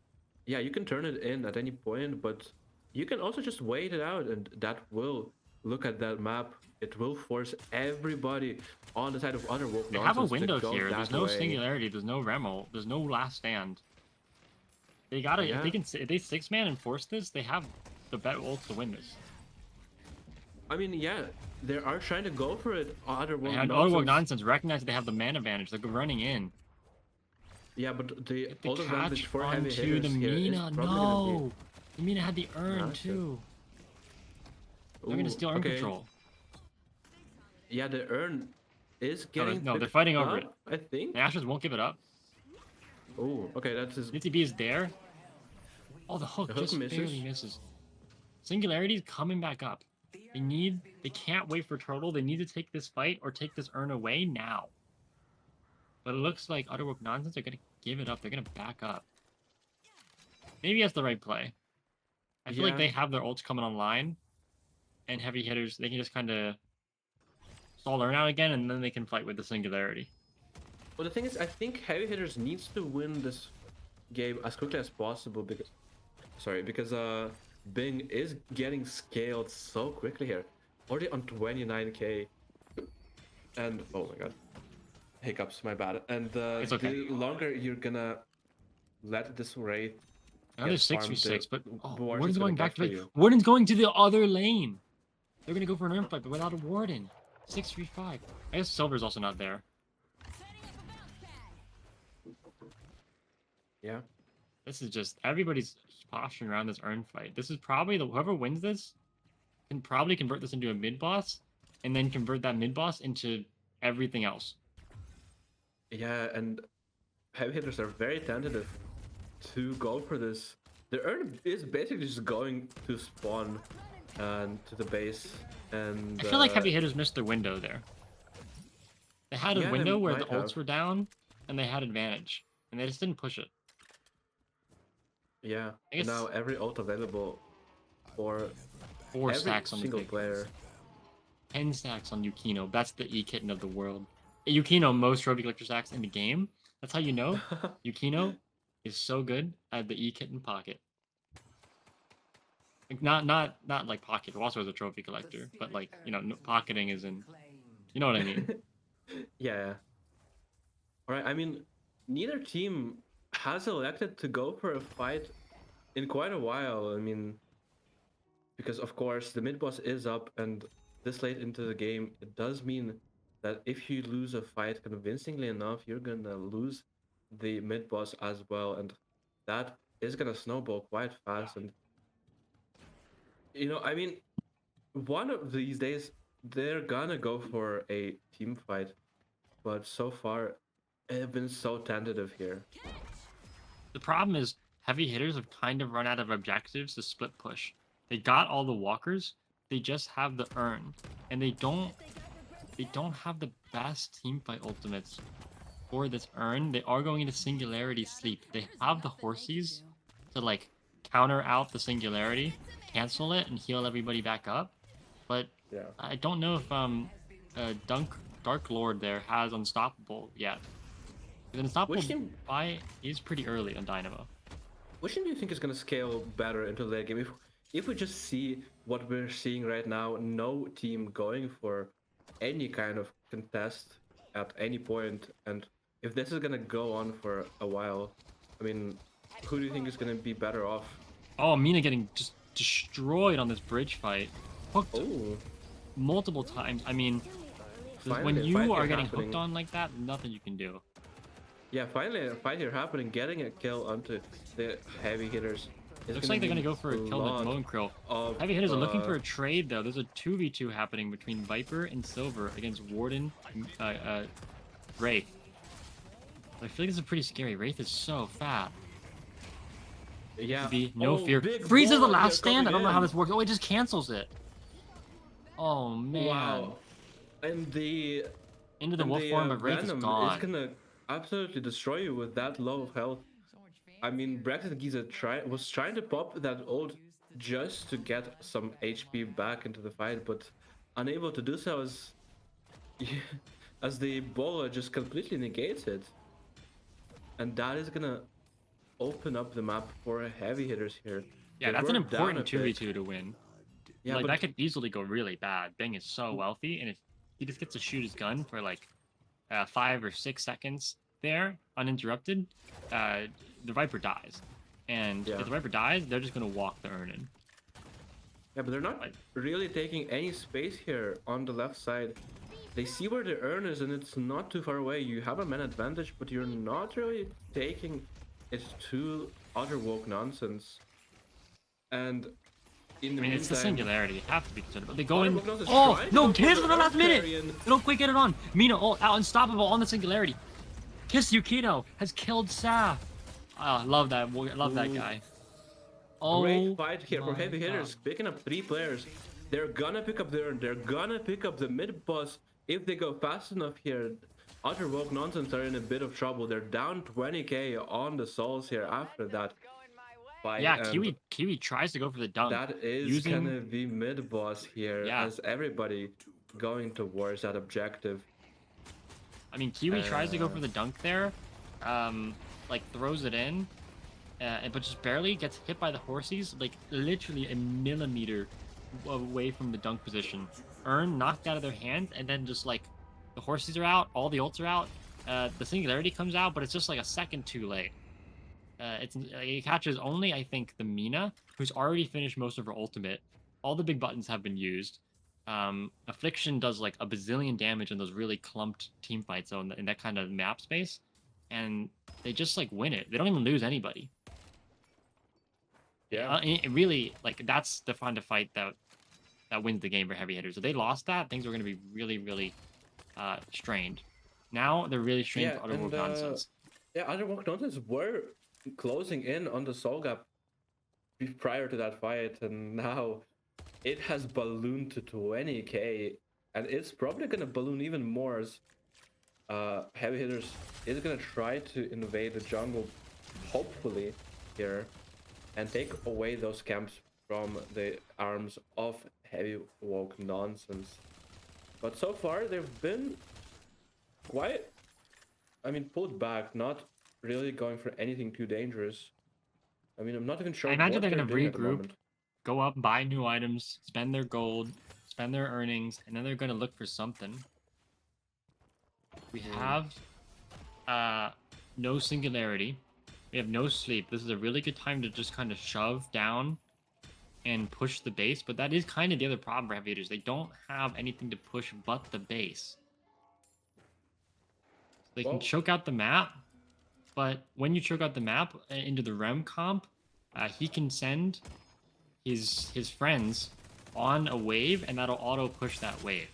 yeah, you can turn it in at any point, but you can also just wait it out, and that will look at that map. It will force everybody on the side of Underworld. They have a window here. There's no singularity. There's no Remo. There's no last stand. They gotta. Yeah. If they can. If they 6-man and force this, they have the bet ult to win this. I mean, yeah, they are trying to go for it. Underworld. And Otherworld Nonsense recognize that they have the man advantage. They're running in. Yeah, but the The ult advantage catch for heavy onto hitters the here is Mina. probably gonna No, the Mina had the urn massive. too. be... They're gonna Ooh, steal urn okay. control. Yeah, the urn is No, getting. no, they're picked fighting over up, it. I think. The Ashes won't give it up. Oh, okay, that's his. Nitty B is there. Oh, the hook The hook just misses. barely misses. Singularity's coming back up. They can't wait for Turtle. They need to take this fight or take this urn away now. But it looks like Utterwork Nonsense are gonna give it up. They're gonna back up. Maybe that's the right play. I feel like Yeah. they have their ults coming online, and heavy hitters, they can just kind of stall urn out again, and then they can fight with the Singularity. Well, the thing is, I think heavy hitters needs to win this game as quickly as possible because, because Bing is getting scaled so quickly here, already on 29k, and oh my god, hiccups, my bad. And It's okay. the longer you're gonna let this Wraith Another get 6v6, farmed. but oh, Warden's Warden's gonna going back get to for it. you. Warden's going to the other lane. They're gonna go for an Urn fight, but without a Warden. 6v5. I guess Silver's also not there. Yeah. This is just everybody's posturing around this Urn fight. This is probably whoever wins this can probably convert this into a mid boss, and then convert that mid boss into everything else. Yeah, and heavy hitters are very tentative to go for this. The Urn is basically just going to spawn and to the base, and I feel like heavy hitters missed their window there. They had a Yeah, they window where the might ults have. were down, and they had advantage, and they just didn't push it. yeah. I guess- Now every ult available for 4 every stacks on the single thing. player. 10 stacks on Yukino. That's the E-kitten of the world. Yukino, most trophy collector stacks in the game. That's how you know Yukino is so good at the E-kitten pocket. Like, not like pocket. Also as a trophy collector, but like, you know, pocketing is in. You know what I mean? Yeah. Alright, I mean, neither team has elected to go for a fight in quite a while. I mean, because of course the mid boss is up, and this late into the game, it does mean that if you lose a fight convincingly enough, you're gonna lose the mid boss as well, and that is gonna snowball quite fast. And I mean, one of these days they're gonna go for a team fight, but so far they've been so tentative here. The problem is heavy hitters have kind of run out of objectives to split push. They got all the walkers, they just have the urn, and they don't have the best team fight ultimates for this urn. They are going into singularity sleep. They have the horsies to like counter out the singularity, cancel it, and heal everybody back up. But Yeah. I don't know if Dark Lord there has unstoppable yet. Because unstoppable Which team- buy is pretty early on Dynamo. Which team do you think is gonna scale better into the late game? If we just see what we're seeing right now, no team going for any kind of contest at any point, and if this is gonna go on for a while, I mean, who do you think is gonna be better off? Oh, Mina getting just destroyed on this bridge fight. Hooked Oh, multiple times. I mean, when Finally, a you fight are here getting happening. hooked on like that, nothing you can do. yeah, finally a fight here happening, getting a kill onto the heavy hitters. Is Looks like they're gonna be go for a kill lot with Moon Krill. of, Heavy hitters are looking for a trade though. There's a 2v2 happening between Viper and Silver against Warden, Wraith. I feel like this is pretty scary. Wraith is so fat. yeah. No fear. big Freezes the ball last here stand. I don't coming know how in. this works. Oh, it just cancels it. Oh man. Wow. And the Into the wolf the, form of Wraith is Venom gone. is gonna absolutely destroy you with that low of health. I mean, Brexit Giza was trying to pop that ult just to get some HP back into the fight, but unable to do so as the Bola just completely negates it. And that is gonna open up the map for heavy hitters here. Yeah, They that's an were down important a bit. 2v2 to win. Yeah, Like but that could easily go really bad. Bing is so wealthy, and if he just gets to shoot his gun for like 5 or 6 seconds there, uninterrupted, the Viper dies. And Yeah. if the Viper dies, they're just gonna walk the urn in. yeah, but they're not Like- really taking any space here on the left side. They see where the urn is, and it's not too far away. You have a man advantage, but you're not really taking it to other woke nonsense. And in the I mean, it's the meantime, singularity. You have to be concerned about. They go Other in. woke nonsense Oh trying to no! go for Kiss the in the last Earth minute. Carrion. They don't quite get it on. Mina, out unstoppable on the singularity. Kiss Yukino has killed Saf. I love that. Love that Ooh. guy. Oh, Great fight here for my heavy hitters, God. picking up 3 players. They're gonna pick up the urn. They're gonna pick up the mid boss if they go fast enough here. Other woke nonsense are in a bit of trouble. They're down 20k on the souls here after that fight. Yeah, and Kiwi tries to go for the dunk. that is using- gonna be mid boss here, Yeah. as everybody going towards that objective. I mean, Kiwi tries to go for the dunk there, like throws it in, but just barely gets hit by the horsies, like literally a millimeter away from the dunk position. Urn knocked out of their hand, and then just like the horsies are out, all the ults are out. The singularity comes out, but it's just like a second too late. it catches only, I think, the Mina, who's already finished most of her ultimate. All the big buttons have been used. Affliction does like a bazillion damage in those really clumped team fights, so in that kind of map space, and they just like win it. They don't even lose anybody. Yeah. It really, like, that's the kind of fight that wins the game for heavy hitters. If they lost that, things were going to be really, really strained. Now they're really strained Yeah, for Utterworld and nonsense. yeah, other Walk Nonsense were closing in on the Soul Gap prior to that fight, and now it has ballooned to 20k, and it's probably gonna balloon even more as Heavy Hitters is gonna try to invade the jungle, hopefully here, and take away those camps from the arms of Heavy Walk Nonsense. But so far they've been quite, I mean, pulled back, not really going for anything too dangerous. I mean, I'm not even sure I imagine what they're they're going to doing at the regroup, moment. go up, buy new items, spend their gold, spend their earnings, and then they're going to look for something. We have no singularity. We have no sleep. This is a really good time to just kind of shove down and push the base, but that is kind of the other problem for heavy hitters. They don't have anything to push but the base. They can Well, choke out the map, but when you choke out the map into the Rem comp, he can send his friends on a wave, and that'll auto push that wave,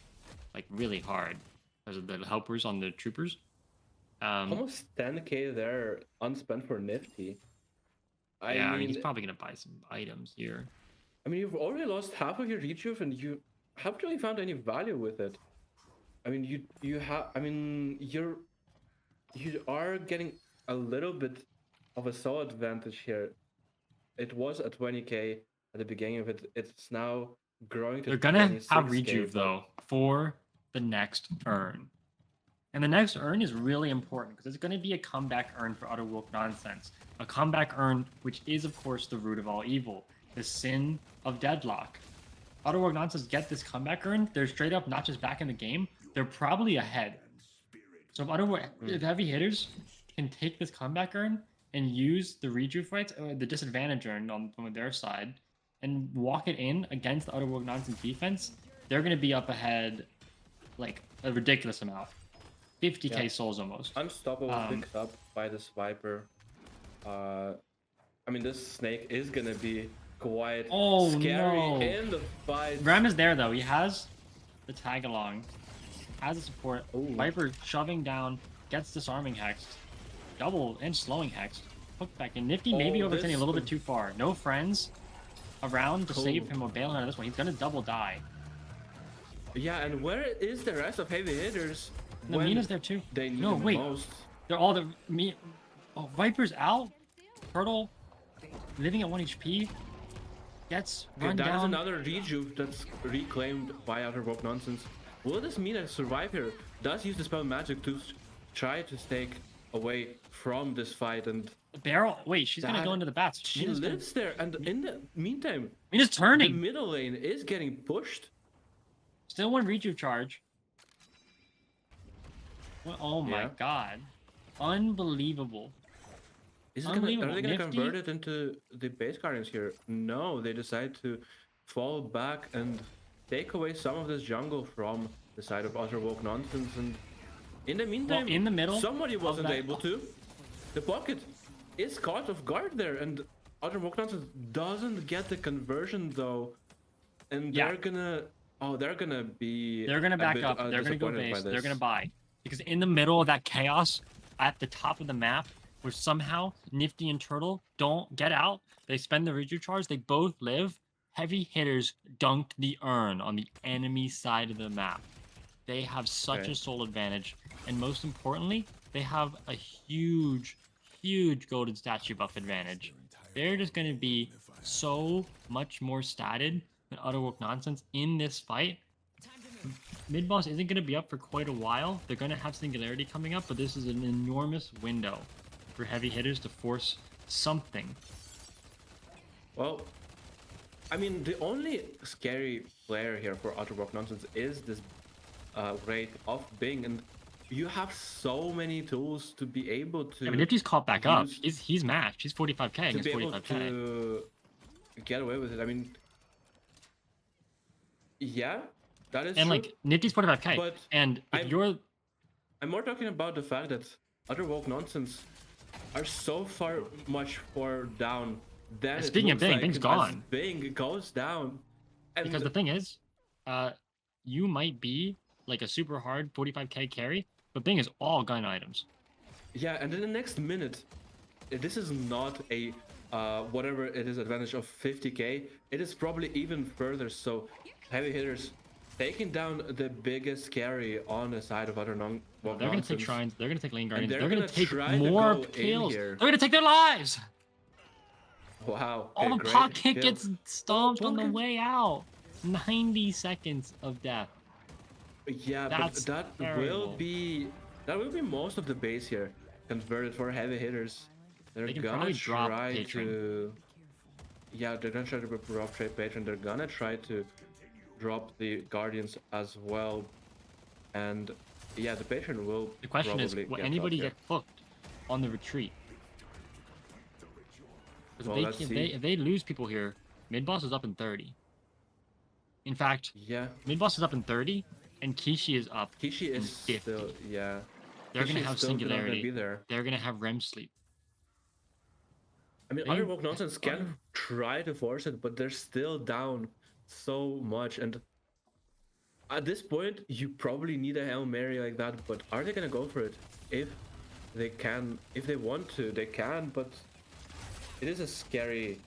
like really hard, because of the helpers on the troopers. almost 10k there unspent for Nifty. Yeah, I mean, he's probably gonna buy some items here. I mean, you've already lost half of your rejuve, and you haven't really found any value with it. I mean, you have. I mean, you are getting a little bit of a soul advantage here. It was at 20k at the beginning of it. It's now growing to. They're gonna have 26K, rejuve though for the next urn. And the next urn is really important because it's going to be a comeback urn for Utterworld Nonsense. A comeback urn, which is, of course, the root of all evil, the sin of deadlock. Utterworld Nonsense get this comeback urn, they're straight up not just back in the game, they're probably ahead. So if heavy hitters can take this comeback urn and use the rejuve fights, or the disadvantage urn on their side, and walk it in against the Utterworld Nonsense defense, they're going to be up ahead like a ridiculous amount. 50k souls almost. Unstoppable picked up by this Viper. I mean, this snake is gonna be quite scary in the fight. Rem is there though. He has the tag along, has the support. Ooh. Viper shoving down, gets disarming hexed, double and slowing hexed. Hooked back in. Nifty maybe overextending a little bit too far. No friends around to save him or bailing out of this one. He's gonna double die. Yeah, and where is the rest of heavy hitters? No, Mina's there too. They need no, wait. most. They're all the me. Oh, Viper's out. Turtle living at 1 HP. Gets run That down. is another rejuve that's reclaimed by Utterworld Nonsense. Will this Mina survive here? Does use the spell magic to try to stake away from this fight, and Barrel. Wait, she's gonna go into the bats. She lives there, and in the meantime, Mina's turning. The middle lane is getting pushed. Still one rejuve charge. Well, oh my god. Unbelievable. Are they gonna convert it into the base guardians here? No, they decide to fall back and take away some of this jungle from the side of Utterworld Nonsense, and in the meantime, in the middle, somebody wasn't able to. The pocket is caught off guard there, and Utterworld Nonsense doesn't get the conversion though, and they're gonna be. They're gonna back up. They're gonna go base. They're gonna buy. Because in the middle of that chaos, at the top of the map, where somehow Nifty and Turtle don't get out, they spend the rejuve charge, they both live, heavy hitters dunked the urn on the enemy side of the map. They have such a soul advantage, and most importantly, they have a huge, huge golden statue buff advantage. They're just going to be so much more statted than Utterworld Nonsense in this fight. Mid boss isn't going to be up for quite a while. They're going to have Singularity coming up, but this is an enormous window for heavy hitters to force something. Well, I mean, the only scary player here for Utterworld Nonsense is this Wraith of Bing, and you have so many tools to be able Yeah, but to Nifty's caught back up. use He's matched. He's 45k to against be able 45k. to get away with it. I mean, yeah, that is And true. like Nifty's 45k. But And if I'm- you're I'm more talking about the fact that other woke nonsense are so much far down than it Speaking of looks Bing, like Bing's as gone. Bing goes down, and because the thing is, you might be like a super hard 45k carry, but Bing is all gun items. yeah, and in the next minute, this is not a whatever it is advantage of 50k. It is probably even further. So heavy hitters taking down the biggest carry on the side of other non. They're gonna take shrines. They're gonna take lane guardians. they're They're gonna gonna take try to more go in kills. here. They're gonna take their lives. Wow. All okay, the great pocket kill. gets stomped on the Pocket- way out. 90 seconds of death. Yeah, That's but terrible. that will be most of the base here converted for heavy hitters. They're They can gonna probably drop try Patron. to. Yeah, they're gonna try to drop trade patron. They're gonna try to drop the guardians as well, and yeah, the patron will. The question is, probably will get anybody dropped get hooked on the retreat? Because Well, let's see. if they lose people here, mid boss is up in 30. In fact, here. Yeah, mid boss is up in 30, and Kishi is up. Kishi is 50. still They're Kishi gonna is have still not gonna singularity. be there. They're gonna have REM sleep. I mean, They- other woke nonsense can other- try to force it, but they're still down so much. And at this point, you probably need a Hail Mary like that. But are they gonna go for it? If they can, if they want to, they can. But it is a scary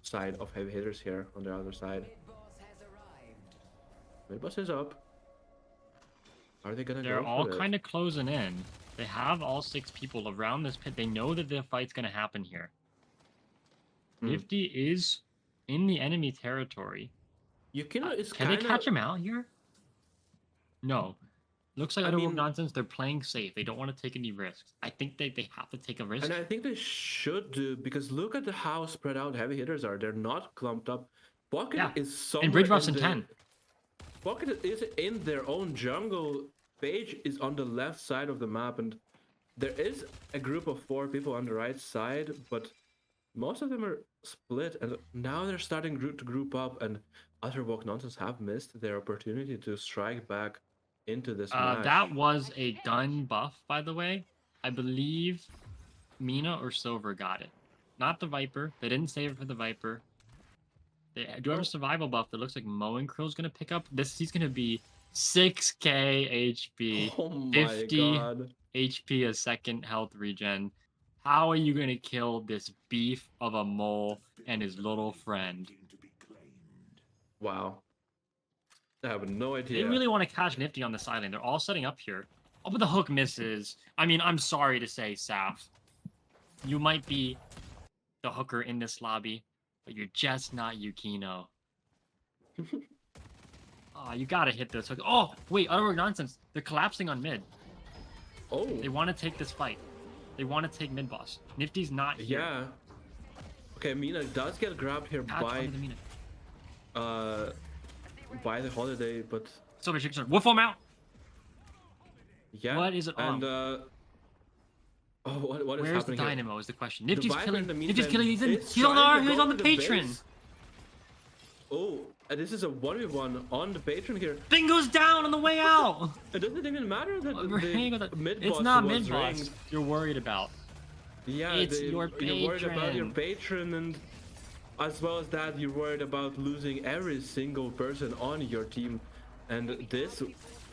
side of heavy hitters here on the other side. Mid boss is up. Are they gonna They're go all for it? kind of closing in. They have all 6 people around this pit. They know that the fight's gonna happen here. Hmm. Nifty is in the enemy territory. Yukino is Can kind they of. catch him out here? No. Looks like I Underworld mean- nonsense. They're playing safe. They don't want to take any risks. I think they have to take a risk. And I think they should do, because look at how spread out heavy hitters are. They're not clumped up. Pocket Yeah. is somewhere And Bridge buffs in in the- 10. Pocket is in their own jungle. Page is on the left side of the map, and there is a group of 4 people on the right side, but most of them are split. And now they're starting to group up, and other woke nonsense have missed their opportunity to strike back into this match. That was a gun buff, by the way. I believe Mina or Silver got it. Not the Viper. They didn't save it for the Viper. They do have a survival buff that looks like Moen Krill's gonna pick up. He's gonna be 6k HP, Oh my 50. god. HP a second health regen. How are you gonna kill this beef of a mole and his little friend? Wow. I have no They idea. really want to catch Nifty on the side lane. They're all setting up here. Oh, but the hook misses. I mean, I'm sorry to say, Saf. You might be the hooker in this lobby, but you're just not Yukino. Oh, you gotta hit this hook. Oh, wait, Utterworld nonsense. They're collapsing on mid. Oh, They want to take this fight. They want to take mid boss. Nifty's not here. yeah. Okay, Mina does get grabbed here Catch by onto the Mina. the holiday, but Silver Chicken, wolf him out. yeah. What is it And on? oh, what is Where's the happening here? dynamo is the question. The Nifty's Viper killing. in the Nifty's meantime killing. is He's on trying to he's go on the to patron. base. Oh, and this is a 1v1 on the patron here. Thing goes down on the way out. It doesn't even matter that Hang on, the mid it's boss not was mid boss. ringed. You're worried about. Yeah, It's your you're worried about your patron. patron, and as well as that, you're worried about losing every single person on your team. And this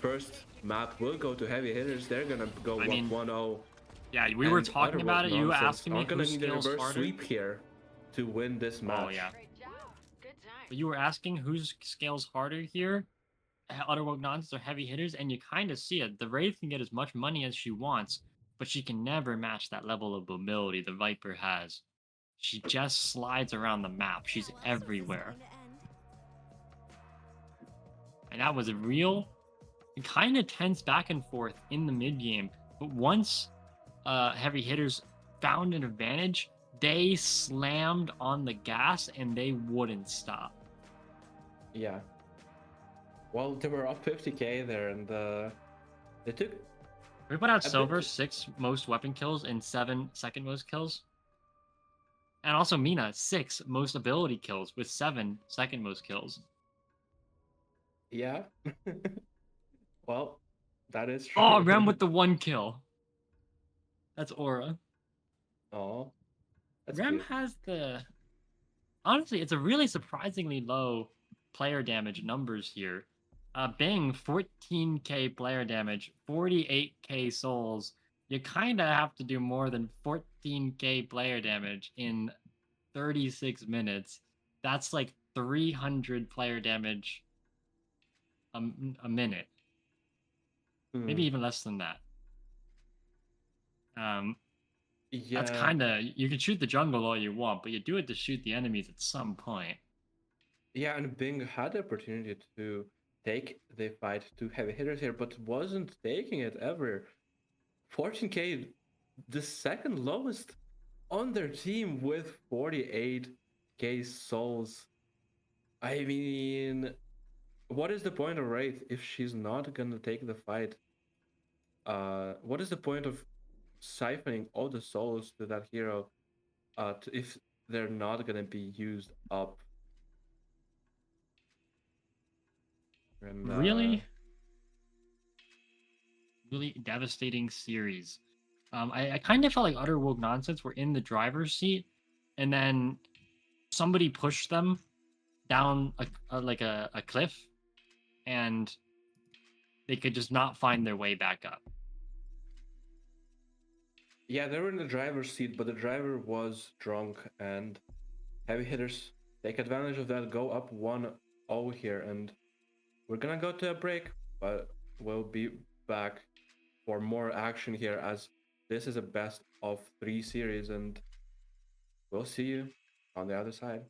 first map will go to heavy hitters. They're gonna go I mean, 1-0. Yeah, we were and talking Otherworld about it. You were nonsense asking me are gonna who need a scales reverse harder. sweep here to win this match. Oh yeah. Great job. Good time. But you were asking whose scales harder here, Utterworld nonsense or heavy hitters, and you kind of see it. The Wraith can get as much money as she wants, but she can never match that level of mobility the Viper has. She just slides around the map. She's everywhere. And that was a real, kind of tense back and forth in the mid game. But once heavy hitters found an advantage, they slammed on the gas and they wouldn't stop. Yeah. Well, they were up 50k there, and they took We put out a Silver bit. 6 most weapon kills and 7 second most kills. And also Mina 6 most ability kills with 7 second most kills. Yeah. Well, that is true. Oh, Rem with the 1 kill. That's Aura. Oh, that's Rem cute. has the. Honestly, it's a really surprisingly low player damage numbers here. Bing 14k player damage, 48k souls. You kind of have to do more than 14k player damage in 36 minutes. That's like 300 player damage a minute. Maybe Hmm. even less than that. That's Yeah, kind of, you can shoot the jungle all you want, but you do it to shoot the enemies at some point. yeah, and Bing had the opportunity to take the fight to heavy hitters here, but wasn't taking it ever. 14k, the second lowest on their team with 48k souls. I mean, what is the point of Wraith if she's not gonna take the fight? What is the point of siphoning all the souls to that hero if they're not gonna be used up? And Really, really devastating series. I kind of felt like Utter Woke Nonsense were in the driver's seat, and then somebody pushed them down a cliff, and they could just not find their way back up. yeah, they were in the driver's seat, but the driver was drunk, and heavy hitters take advantage of that, go up 1-0 here, and we're gonna go to a break, but we'll be back for more action here as this is a best of 3 series, and we'll see you on the other side.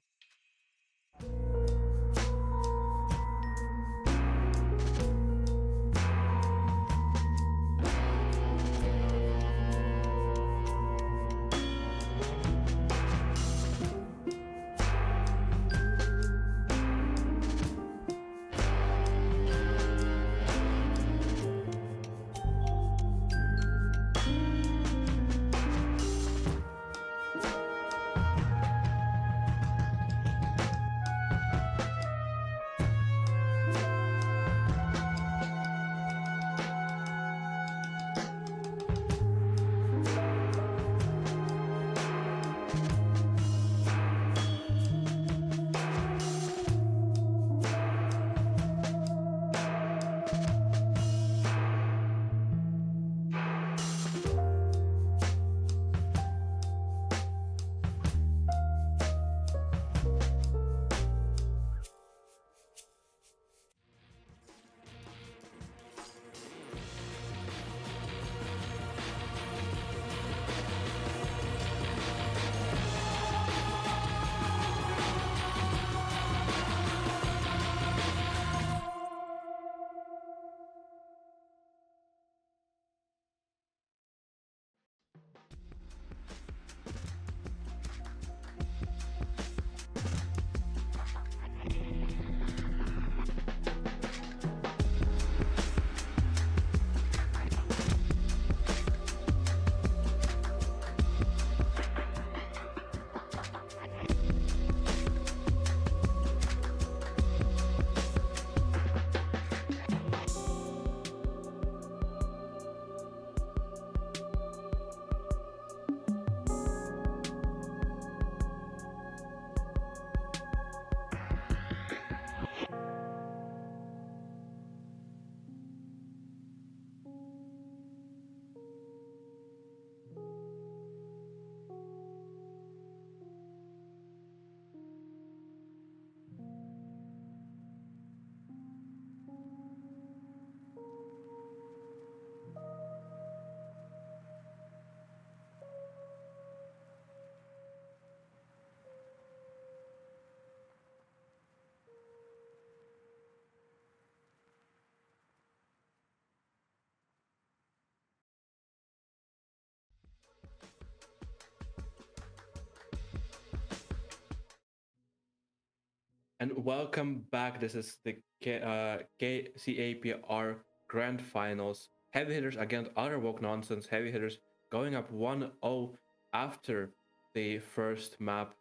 And welcome back. This is the KCAPR Grand Finals. Heavy hitters against other woke nonsense. Heavy hitters going up 1-0 after the first map.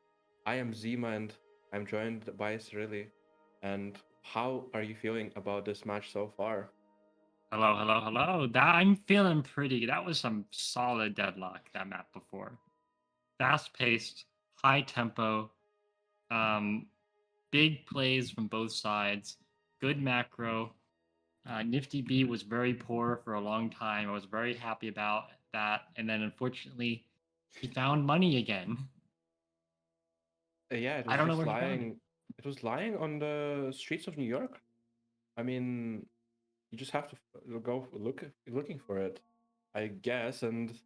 I am Zima and I'm joined by Cyrilli. And how are you feeling about this match so far? Hello, hello, hello. I'm feeling pretty. That was some solid deadlock, that map before. Fast paced, high tempo, um, big plays from both sides, good macro. Nifty B was very poor for a long time. I was very happy about that. And then unfortunately, he found money again. Yeah, it I was don't know just where he found it. lying. It was lying on the streets of New York. I mean, you just have to go looking for it, I guess. And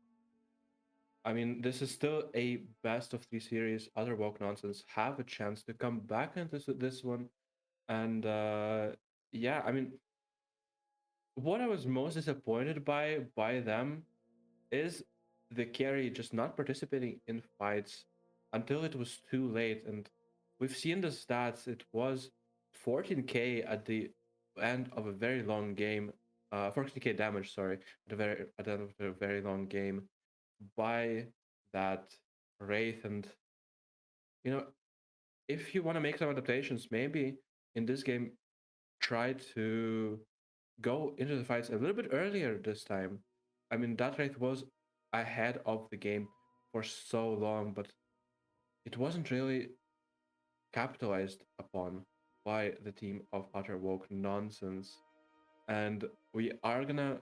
I mean, this is still a best of three series. Other woke nonsense have a chance to come back into this one, and yeah, I mean, what I was most disappointed by them is the carry just not participating in fights until it was too late. And we've seen the stats. It was 14k at the end of a very long game. 14k damage, sorry, at the end of a very long game by that Wraith. And you know, if you want to make some adaptations, maybe in this game try to go into the fights a little bit earlier this time. I mean, that Wraith was ahead of the game for so long, but it wasn't really capitalized upon by the team of utter woke nonsense. And we are gonna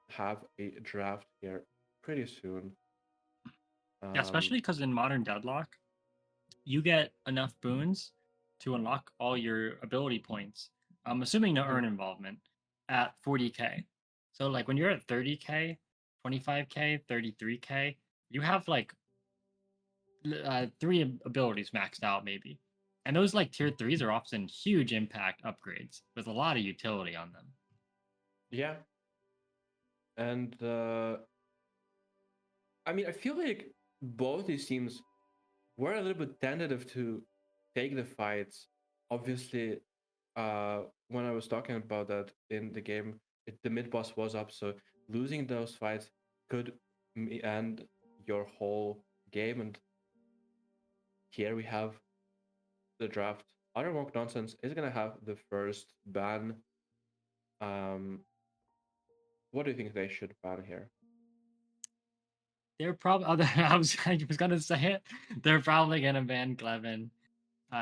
have a draft here pretty soon. Yeah, Um, especially because in modern deadlock, you get enough boons to unlock all your ability points. I'm assuming no mhm. earn involvement at 40k. So like when you're at 30k, 25k, 33k, you have like three abilities maxed out maybe. And those like tier threes are often huge impact upgrades with a lot of utility on them. Yeah, and I mean, I feel like both these teams were a little bit tentative to take the fights. Obviously, when I was talking about that in the game, the mid boss was up, so losing those fights could end your whole game. And here we have the draft. Other Woke Nonsense is gonna have the first ban. Um, what do you think they should ban here? They're probably I was gonna say it. They're probably gonna ban Glevin.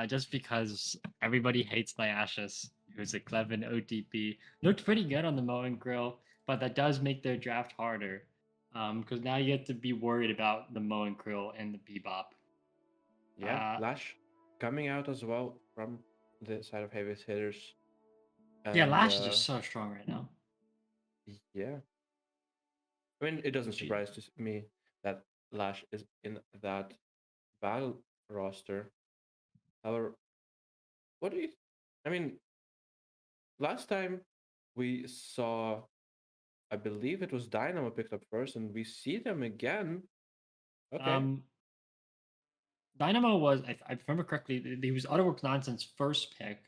Just because everybody hates Nyashus, who's a Clevin OTP. Looked pretty good on the Moen Grill, but that does make their draft harder. Because now you have to be worried about the Moen Grill and the Bebop. Yeah, Uh, Lash coming out as well from the side of heaviest hitters. yeah, And Lash is just so strong right now. yeah, I mean, it doesn't Gee. surprise me that Lash is in that battle roster. However, what do you? I mean, last time we saw, I believe it was Dynamo picked up first, and we see them again. Okay. Um, Dynamo was, if I remember correctly, he was Utterworks Nonsense first pick,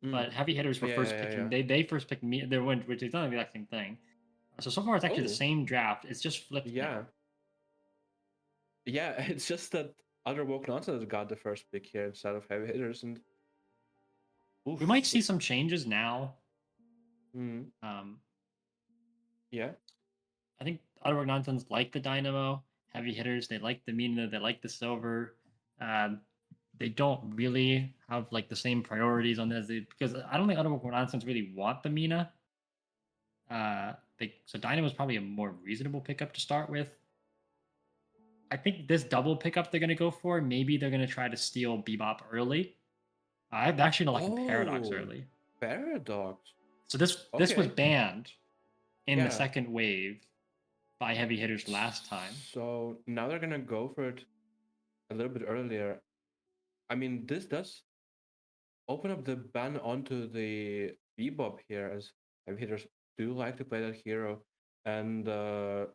Mm. but Heavy Hitters were Yeah, first yeah, picking. yeah. They first picked me. They went, which is not the exact same thing. So far, it's actually the Oh, same draft. It's just flipped yeah, now. yeah. It's just that other woke nonsense got the first pick here instead of heavy hitters, and We might oof. see some changes now. Mm. Um, Yeah. I think Otterwork Nonsense like the Dynamo. Heavy hitters, they like the Mina, they like the Silver. Um, they don't really have like the same priorities on this because I don't think Otterwork Nonsense really want the Mina. So Dynamo is probably a more reasonable pickup to start with. I think this double pickup they're going to go for, maybe they're going to try to steal Bebop early. I've actually not liking Paradox Oh, early. paradox. So this was Okay. banned in the Yeah. second wave by heavy hitters last time. So now they're gonna go for it a little bit earlier. I mean, this does open up the ban onto the Bebop here, as heavy hitters do like to play that hero. And I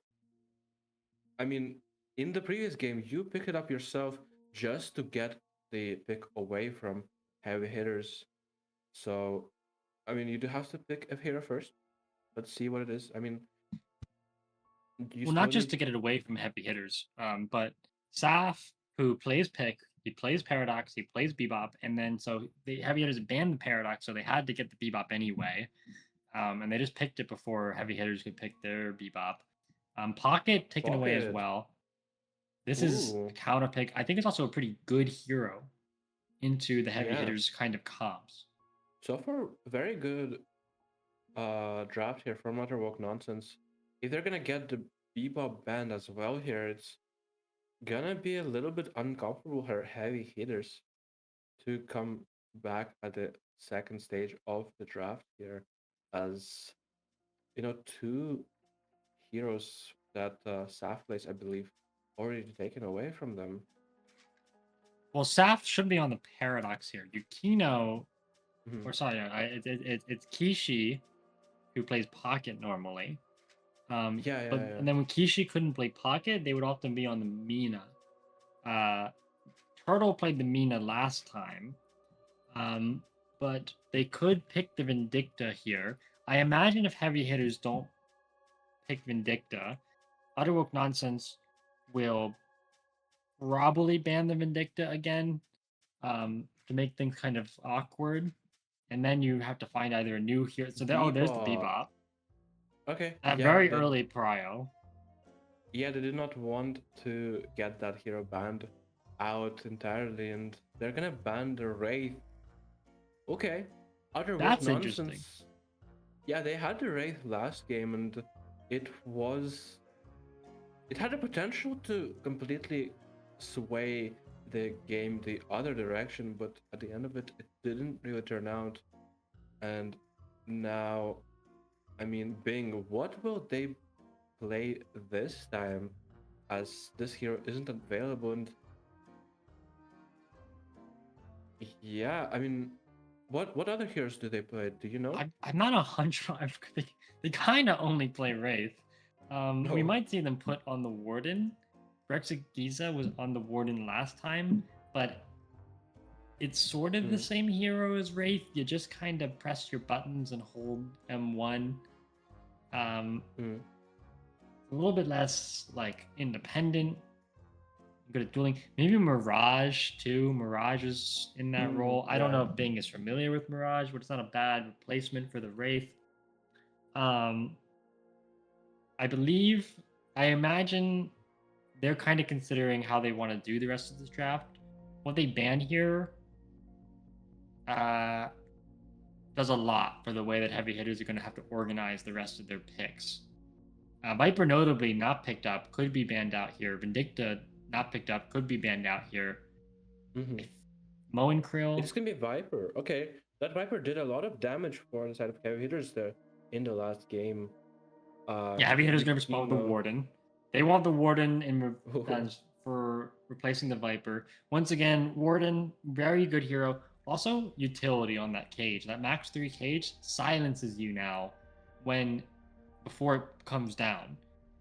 mean, in the previous game, you picked it up yourself just to get the pick away from heavy hitters. So, I mean, you do have to pick a hero first. Let's see what it is. I mean, you Well, not still just need. to get it away from heavy hitters, but Saf, who plays Pick, he plays Paradox, he plays Bebop, and then so the heavy hitters banned the Paradox, so they had to get the Bebop anyway. And they just picked it before heavy hitters could pick their Bebop. Pocket taken away as Pocket. well. This is a Ooh, counter pick. I think it's also a pretty good hero into the heavy yeah. hitters kind of comps. So far, very good draft here from Utter Woke Nonsense. If they're gonna get the Bebop band as well here, it's gonna be a little bit uncomfortable for heavy hitters to come back at the second stage of the draft here, as two heroes that Saf plays, I believe, already taken away from them. Well, Saf should be on the Paradox here. Yukino, Mhm. or sorry, it's Kishi who plays Pocket normally. Yeah, But yeah, yeah. and then when Kishi couldn't play Pocket, they would often be on the Mina. Uh, Turtle played the Mina last time, um, but they could pick the Vindicta here. I imagine if heavy hitters don't pick Vindicta, Utterwoke Nonsense will probably ban the Vindicta again, to make things kind of awkward. And then you have to find either a new hero. So there, oh, there's the Bebop. Bebop Okay, at yeah, very early prio. yeah, they did not want to get that hero banned out entirely, and they're gonna ban the Wraith. Okay, Utter Woke That's interesting. Nonsense. Yeah, they had the Wraith last game, and it was it had the potential to completely sway the game the other direction, but at the end of it, it didn't really turn out. And now, I mean, Bing, what will they play this time? As this hero isn't available, and yeah, I mean, what other heroes do they play? Do you know? I'm not 100. They kind of only play Wraith. We No. might see them put on the Warden. Brexit Giza was on the Warden last time, but it's sort of the Mm, same hero as Wraith. You just kind of press your buttons and hold M1. Um, mm, a little bit less like independent, good at dueling. Maybe Mirage too. Mirage is in that role. I don't know yeah. if Bing is familiar with Mirage, but it's not a bad replacement for the Wraith. Um, I believe, I imagine they're kind of considering how they want to do the rest of this draft. What they ban here uh, does a lot for the way that heavy hitters are going to have to organize the rest of their picks. Viper, notably not picked up, could be banned out here. Vindicta, not picked up, could be banned out here. Hmm. Moen Krill, It's gonna be Viper. Okay, that Viper did a lot of damage for the side of heavy hitters there in the last game. yeah, heavy hitters going to respond with the Yukino. Warden. They want the Warden as for replacing the Viper. Once again, Warden, very good hero. Also, utility on that cage. That max 3 cage silences you now when before it comes down.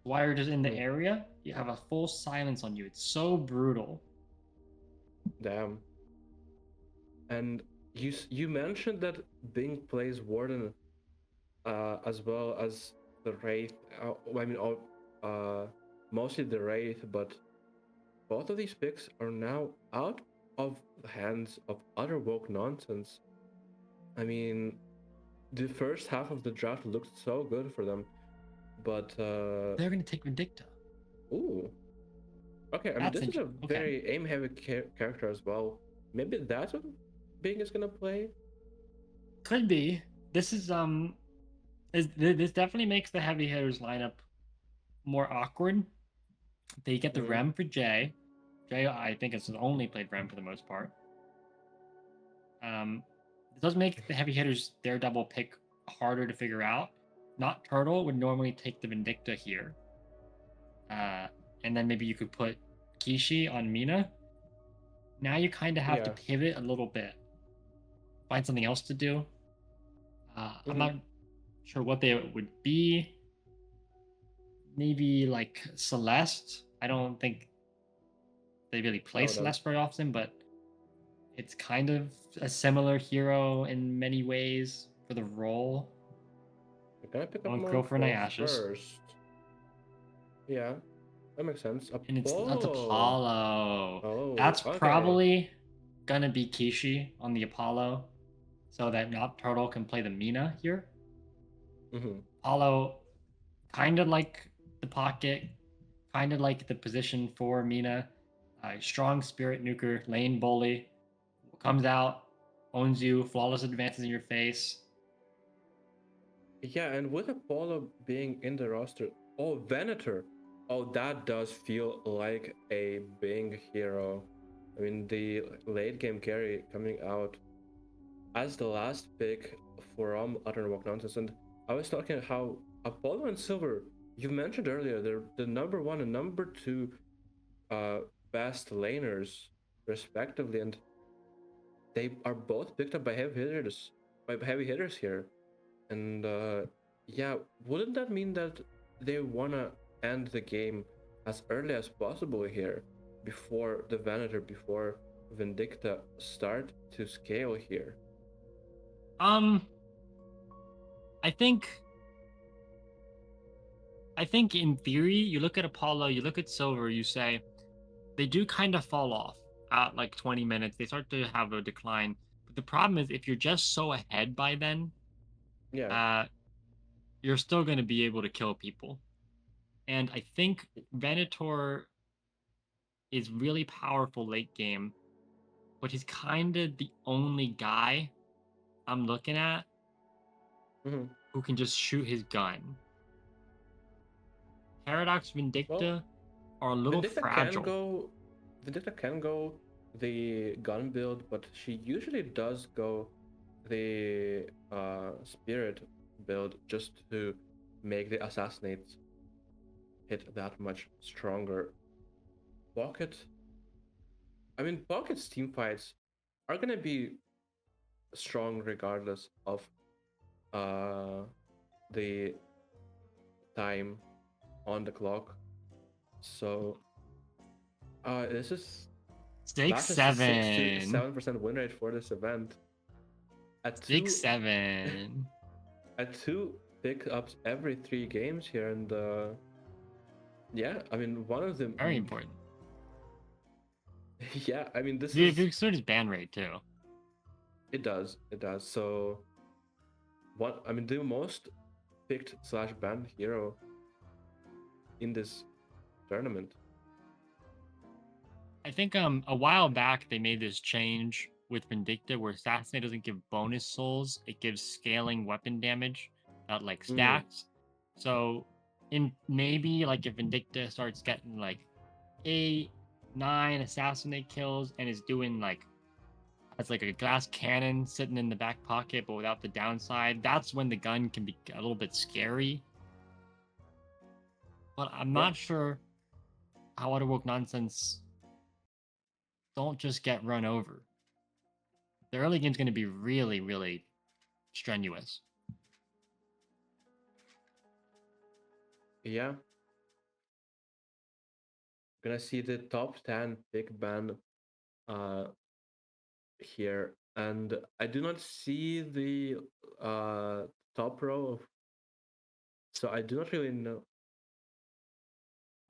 While you're just in the Mm, area, you have a full silence on you. It's so brutal. damn. And you mentioned that Bing plays Warden as well as the Wraith. I mean, uh, mostly the Wraith, but both of these picks are now out of the hands of Utter Woke Nonsense. I mean, the first half of the draft looked so good for them, but They're going to take Vindicta. ooh, okay. I mean, That's this is a interesting. Okay. very aim-heavy character as well. Maybe that's what Bing is gonna play. Could be. This this definitely makes the heavy hitters lineup more awkward. They get the Mm, Rem for Jay. Jay, I think, has only played Rem for the most part. It does make the heavy hitters their double pick harder to figure out. Not Turtle would normally take the Vindicta here. Uh, and then maybe you could put Kishi on Mina. Now you kind of have to yeah. pivot a little bit, find something else to do. I'm Mm-hmm. not sure what they would be. Maybe like Celeste. I don't think they really play Oh, that Celeste very often, but It's kind of a similar hero in many ways for the role. I'm gonna pick up Don't go for Monko Nyashes. first. Yeah, that makes sense. And it's Apollo. Apollo. Oh, That's okay. probably gonna be Kishi on the Apollo, so that not Turtle can play the Mina here. Mm-hmm. Apollo, kind of like the pocket, kind of like the position for Mina. Strong spirit nuker, lane bully, comes out, owns you, flawless advances in your face. Yeah, and with Apollo being in the roster, oh, Venator. Oh, that does feel like a Bing hero. I mean, the late game carry coming out as the last pick from Utter Walk Nonsense. And I was talking how Apollo and Silver, you mentioned earlier, they're the number one and number two uh, best laners, respectively. And they are both picked up by heavy hitters here. And yeah, wouldn't that mean that they wanna end the game as early as possible here, before the Venator, before Vindicta start to scale here? Um, I think in theory, you look at Apollo, you look at Silver, you say they do kind of fall off at like 20 minutes. They start to have a decline. But the problem is if you're just so ahead by then, Yeah. uh, you're still going to be able to kill people. And I think Venator is really powerful late game, but he's kind of the only guy I'm looking at Hmm. who can just shoot his gun. Paradox Well, Vindicta are a little Vindicta can fragile. go. Vindicta can go the gun build, but she usually does go the spirit build just to make the assassinate hit that much stronger. Pocket. I mean, Pocket's team fights are gonna be strong regardless of uh the time on the clock. So this is Six that is a seven. 67% win rate for this event. At Six two seven. at two pickups every 3 games here, and yeah, I mean one of them. Very important. Yeah, I mean this If you is exclude his ban rate too. it does. So what I mean the most picked slash banned hero in this tournament. I think a while back they made this change with Vindicta where Assassinate doesn't give bonus souls, it gives scaling weapon damage that like Mm, stacks. So in maybe like if Vindicta starts getting like 8, 9 Assassinate kills and is doing like has like a glass cannon sitting in the back pocket but without the downside, that's when the gun can be a little bit scary. But I'm yeah, not sure how Waterwork Nonsense don't just get run over. The early game's going to be really, really strenuous. yeah. Gonna see the top 10 pick ban uh here, and I do not see the uh top row of, so I do not really know.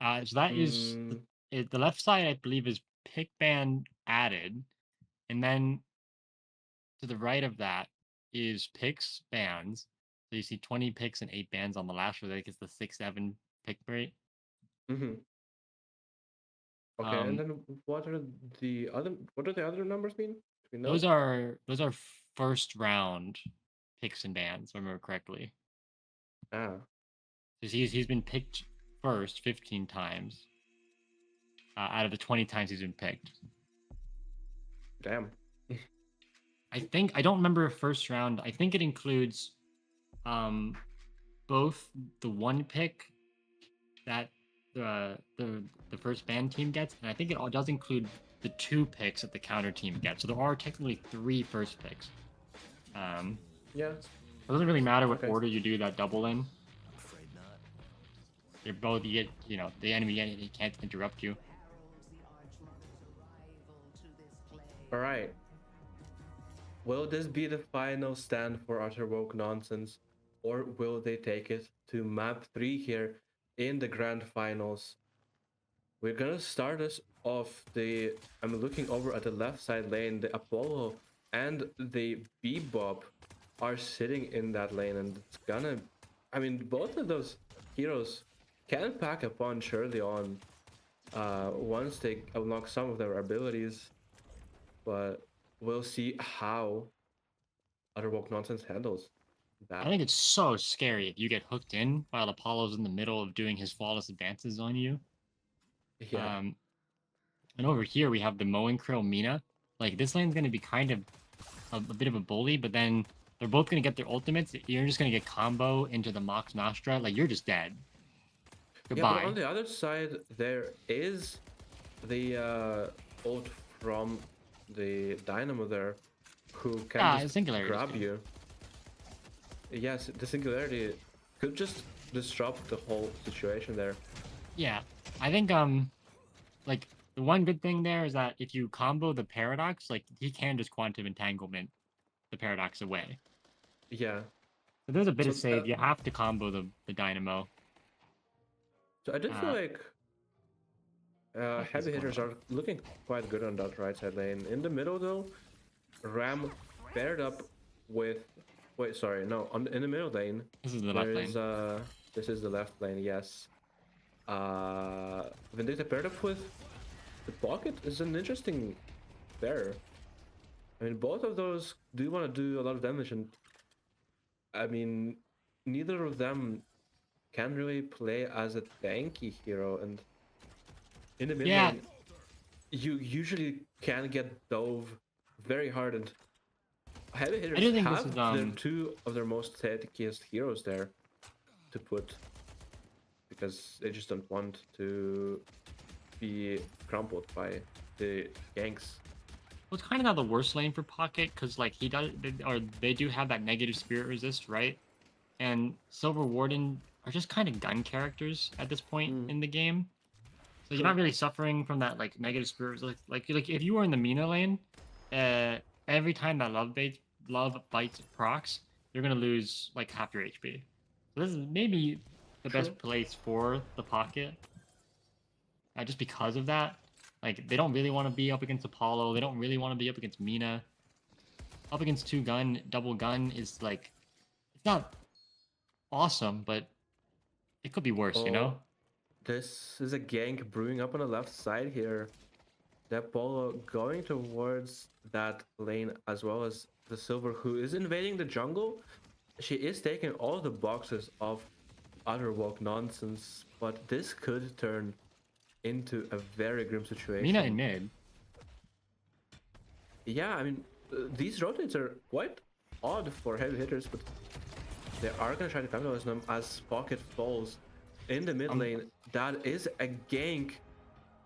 So that is Mm, the left side, I believe, is pick ban added, and then to the right of that is picks bans. So you see 20 picks and 8 bans on the last row. That gets the 6-7 pick rate. mm-hmm. Okay, and Um, then what do the other numbers mean? Do we know? those are first round picks and bans, if I remember correctly. Ah, Because he's been picked first 15 times out of the 20 times he's been picked. damn. I don't remember first round. I think it includes um both the one pick that the first ban team gets, and I think it all does include the 2 picks that the counter team gets. So there are technically 3 first picks. Yeah, It doesn't really matter what okay. order you do that double in. They're both you get the enemy can't interrupt you. All right. Will this be the final stand for Utter Woke Nonsense, or will they take it to map 3 here in the grand finals? We're gonna start us off the. I'm looking over at the left side lane. The Apollo and the Bebop are sitting in that lane, and it's gonna. I mean, both of those heroes can pack a punch early on once they unlock some of their abilities, but we'll see how Utter Woke Nonsense handles I that. think it's so scary if you get hooked in while Apollo's in the middle of doing his flawless advances on you. Yeah. Um, and over here we have the Moen Krill Mina. Like this lane's gonna be kind of a bit of a bully, but then they're both gonna get their ultimates. You're just gonna get combo into the Mox Nostra. Like you're just dead. Yeah, but on Goodbye. the other side, there is the ult from the Dynamo there, who can Ah, just Singularity. grab you. Yes, the Singularity could just disrupt the whole situation there. Yeah, I think like the one good thing there is that if you combo the Paradox, like he can just Quantum Entanglement the Paradox away. Yeah, So there's a bit so of save. You have to combo the Dynamo. so I do feel Uh, like what is heavy going hitters on? are looking quite good on that right side lane. In the middle though, Ram paired up with. Wait, sorry, no. In the middle lane, This is the there left lane. is this is the left lane. Yes. Vendetta paired up with the Pocket is an interesting pair. I mean, both of those do want to do a lot of damage, and I mean, neither of them can really play as a tanky hero. And in the mid Yeah, lane, you usually can get dove very hard, and heavy I hitters do think this have is their two of their most tankiest heroes there to put because they just don't want to be crumpled by the ganks. well, it's kind of not the worst lane for Pocket because like he does or they do have that negative spirit resist, right? And Silver Warden are just kind of gun characters at this point Mm, in the game. So you're true. not really suffering from that like negative spirit. Like if you were in the Mina lane, uh, every time that love bites procs, you're gonna lose like half your HP. So this is maybe the True. best place for the Pocket, just because of that. Like they don't really want to be up against Apollo. They don't really want to be up against Mina. Up against two gun, double gun is like it's not awesome, but it could be worse, you know? Oh, this is a gank brewing up on the left side here. The Apollo going towards that lane as well as the Silver, who is invading the jungle. She is taking all the boxes of Utter Woke Nonsense, but this could turn into a very grim Mina in situation. mid. Yeah, I mean, these rotates are quite odd for heavy hitters, but they are gonna try to capitalize them as Pocket falls in the mid Um, lane. That is a gank.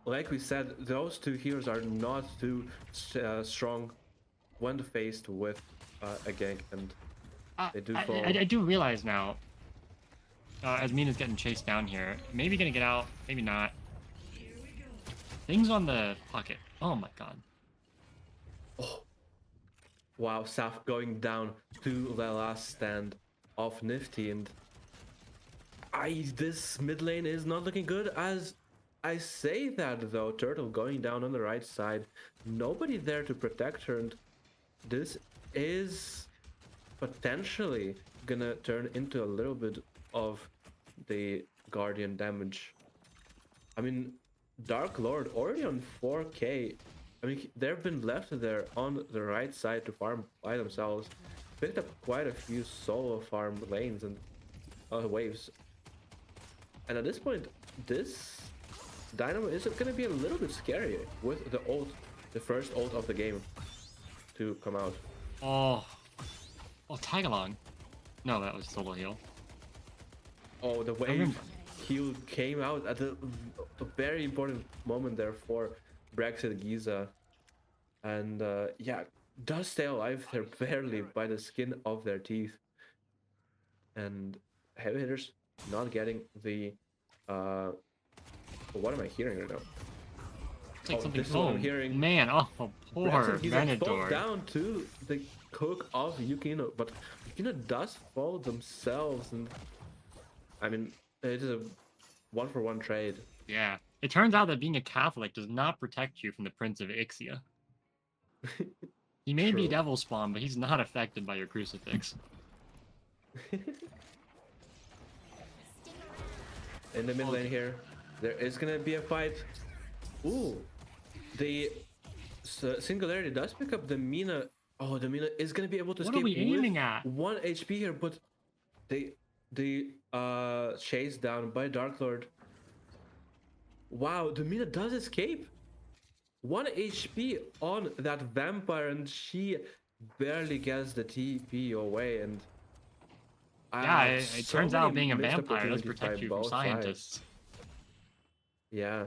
Like we said, those two heroes are not too strong when faced with a gank, and they do fall. I do realize now, as Mina's getting chased down here, maybe gonna get out, maybe not. Things on the Pocket. Oh my god. Oh, wow, Saf going down to the last stand of Nifty, and this mid lane is not looking good. As I say that though, Turtle going down on the right side, nobody there to protect her, and this is potentially gonna turn into a little bit of the Guardian damage. I mean, Dark Lord already on 4k. I mean, they've been left there on the right side to farm by themselves. Picked up quite a few solo farm lanes and waves. And at this point, this Dynamo is going to be a little bit scary with the ult, the first ult of the game to come out. Oh. Oh, tag along. No, that was solo heal. Oh, the I wave remember. heal came out at a very important moment there for Brexit Giza. And yeah, does stay alive there barely by the skin of their teeth. And heavy hitters not getting the what am I hearing right now? It's like Oh, something. this is what I'm Oh hearing. man! Oh, poor Braxton, he's like fall Venador. down to the cook of Yukino, but Yukino does fall themselves, and I mean it is a 1-for-1 trade. Yeah. It turns out that being a Catholic does not protect you from the Prince of Ixia. He may be True. devil spawn, but he's not affected by your crucifix. In the mid lane here, there is gonna be a fight. Ooh, the Singularity does pick up the Mina. Oh, the Mina is gonna be able to What are escape we aiming with at? 1 HP here, but the chase down by Dark Lord. Wow, the Mina does escape. 1 HP on that vampire, and she barely gets the TP away. And Yeah, it so turns out many being a missed vampire does opportunities protect by you from both sides. scientists. Yeah,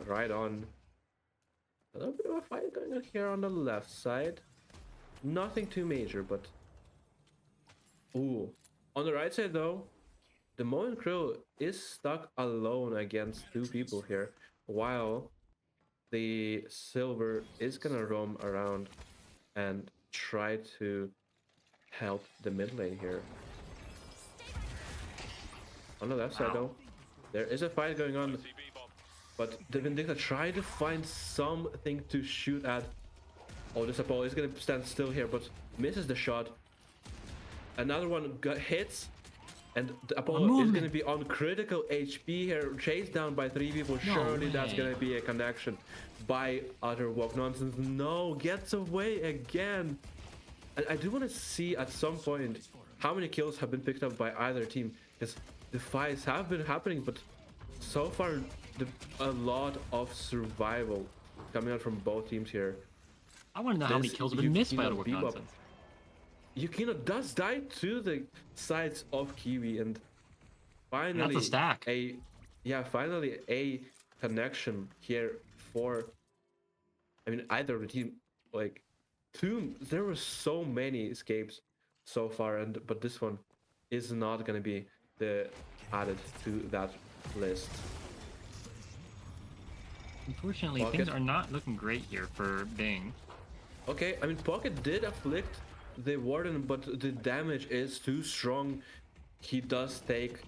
right on. A little bit of a fight going on here on the left side. Nothing too major, but ooh, on the right side though, the Moen Krill is stuck alone against 2 people here, while the Silver is gonna roam around and try to help the mid lane here. On the left side though, there is a fight going on, but the Vindicta try to find something to shoot at. Oh, this Apollo is gonna stand still here, but misses the shot. Another one hits, and the Apollo is gonna be on critical HP here, chased down by 3 people. No Surely that's way. gonna be a connection by utter walk nonsense. No, gets away again. And I do want to see at some point how many kills have been picked up by either team, because the fights have been happening, but so far a lot of survival coming out from both teams here. I want to know how many This kills have been missed by Yukino other work Bebop. nonsense. Yukino does die to the sides of Kiwi, and finally That's a stack. finally a connection here for, I mean, either of the team. Like there were so many escapes so far, but this one is not going to be added to that list. Unfortunately, Pocket. things are not looking great here for Bing. Okay, I mean, Pocket did afflict the Warden, but the damage is too strong. He does take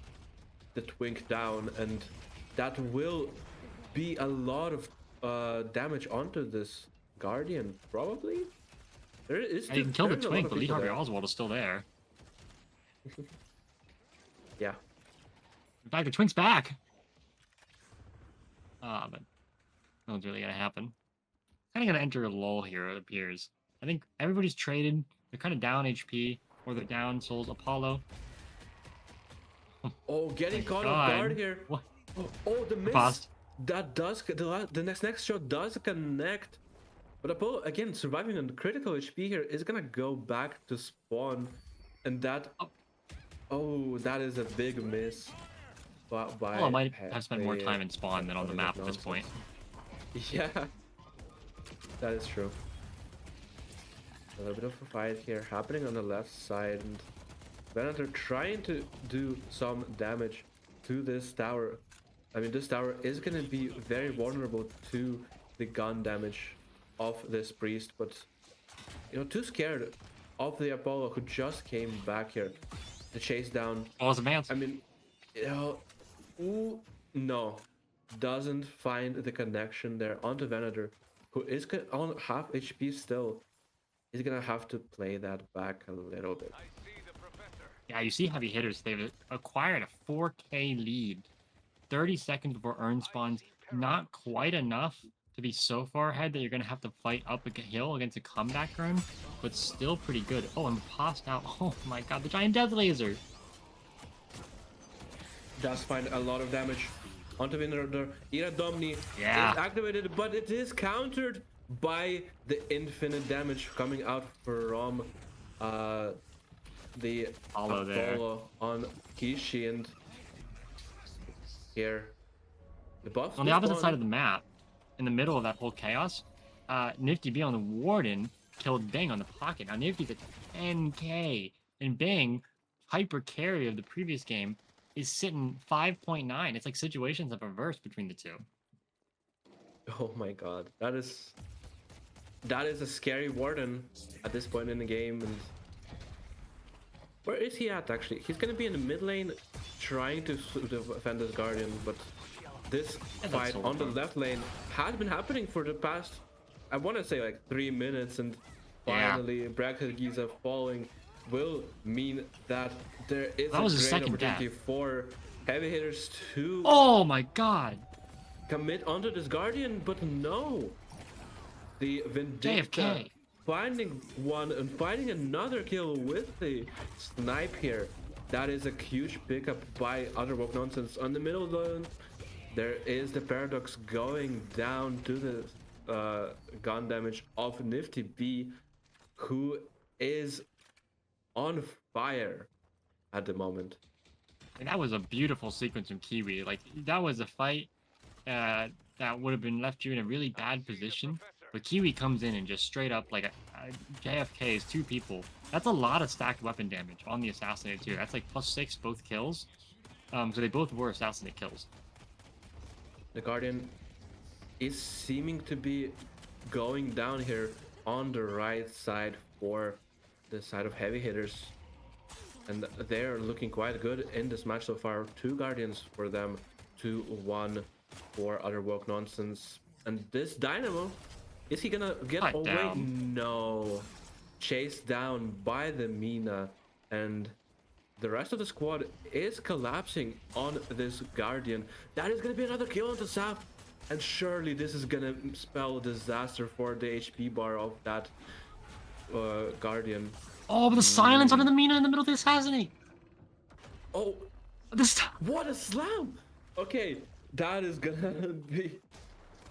the Twink down, and that will be a lot of damage onto this Guardian, probably. There is I can kill the there's a lot Twink, of but Lee people Harvey there. Oswald is still there. Yeah. In fact, the Twink's back. But nothing's really gonna happen. Kind of gonna enter a lull here, it appears. I think everybody's traded. They're kind of down HP, or they're down souls. Apollo. Oh, getting caught God. off guard here. What? Oh, the miss. Paused. That does the next shot does connect, but Apollo again surviving on critical HP here is gonna go back to spawn, and that. Oh, that is a big miss. By Well, I might have spent more time in spawn than on the map at this point. Yeah, that is true. A little bit of a fight here happening on the left side, and Venator trying to do some damage to this tower. I mean, this tower is going to be very vulnerable to the gun damage of this priest, but you know, too scared of the Apollo who just came back here to chase down. Apollo's advanced. I mean, you know, ooh, no, doesn't find the connection there onto Venator, who is on half HP still. He's gonna have to play that back a little bit. Yeah, you see heavy hitters. They've acquired a 4K lead. 30 seconds before Urn spawns. Not quite enough to be so far ahead that you're going to have to fight up a hill against a comeback Urn, but still pretty good. Oh, and passed out. Oh my god, the giant death laser. Does find a lot of damage onto Venator. Ira Domni is activated, but it is countered by the infinite damage coming out from the Apollo on Kishi, and here the buff on the opposite side of the map, in the middle of that whole chaos, Nifty B on the Warden killed Bang on the Pocket. Now Nifty's at 10k, and Bang, hyper carry of the previous game, is sitting 5.9. It's like situations have reversed between the two. Oh my god, that is a scary Warden at this point in the game. And where is he at actually? He's gonna be in the mid lane trying to defend his Guardian, but this Yeah, that's fight so on the fun. left lane has been happening for the past, I want to say like 3 minutes, and Yeah. finally Giza falling will mean that there is That a was his great second opportunity death. for heavy hitters to Oh my god. commit onto this Guardian, but no. The Vindicta JFK. finding one and finding another kill with the snipe here. That is a huge pickup by Otherwoke Nonsense. On the middle lane, there is the Paradox going down to the gun damage of Nifty B, who is on fire at the moment. And that was a beautiful sequence from Kiwi. Like that was a fight that would have been left you in a really bad position. But Kiwi comes in and just straight up like JFK is two people. That's a lot of stacked weapon damage on the assassinate too. That's like +6 both kills. So they both were assassinate kills. The Guardian is seeming to be going down here on the right side for the side of heavy hitters. And they're looking quite good in this match so far. 2 Guardians for them, 2-1 for Otherwoke Nonsense. And this Dynamo, is he gonna get Cut away? down. No. Chased down by the Mina, and the rest of the squad is collapsing on this Guardian. That is gonna be another kill on the Sap, and surely this is gonna spell disaster for the HP bar of that Guardian. Oh, but the silence under the Mina in the middle of the assassinate. Oh, This what a slam! Okay, that is gonna be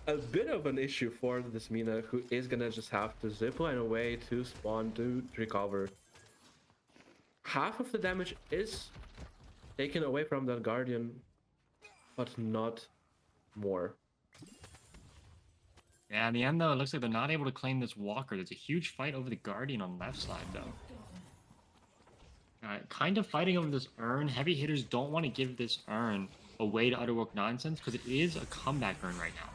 a bit of an issue for this Mina, who is gonna just have to zipline away to spawn to recover. Half of the damage is taken away from that Guardian, but not more. Yeah, in the end though, it looks like they're not able to claim this Walker. There's a huge fight over the Guardian on the left side though. Kind of fighting over this urn. Heavy hitters don't want to give this urn away to Otherwoke Nonsense because it is a comeback urn right now.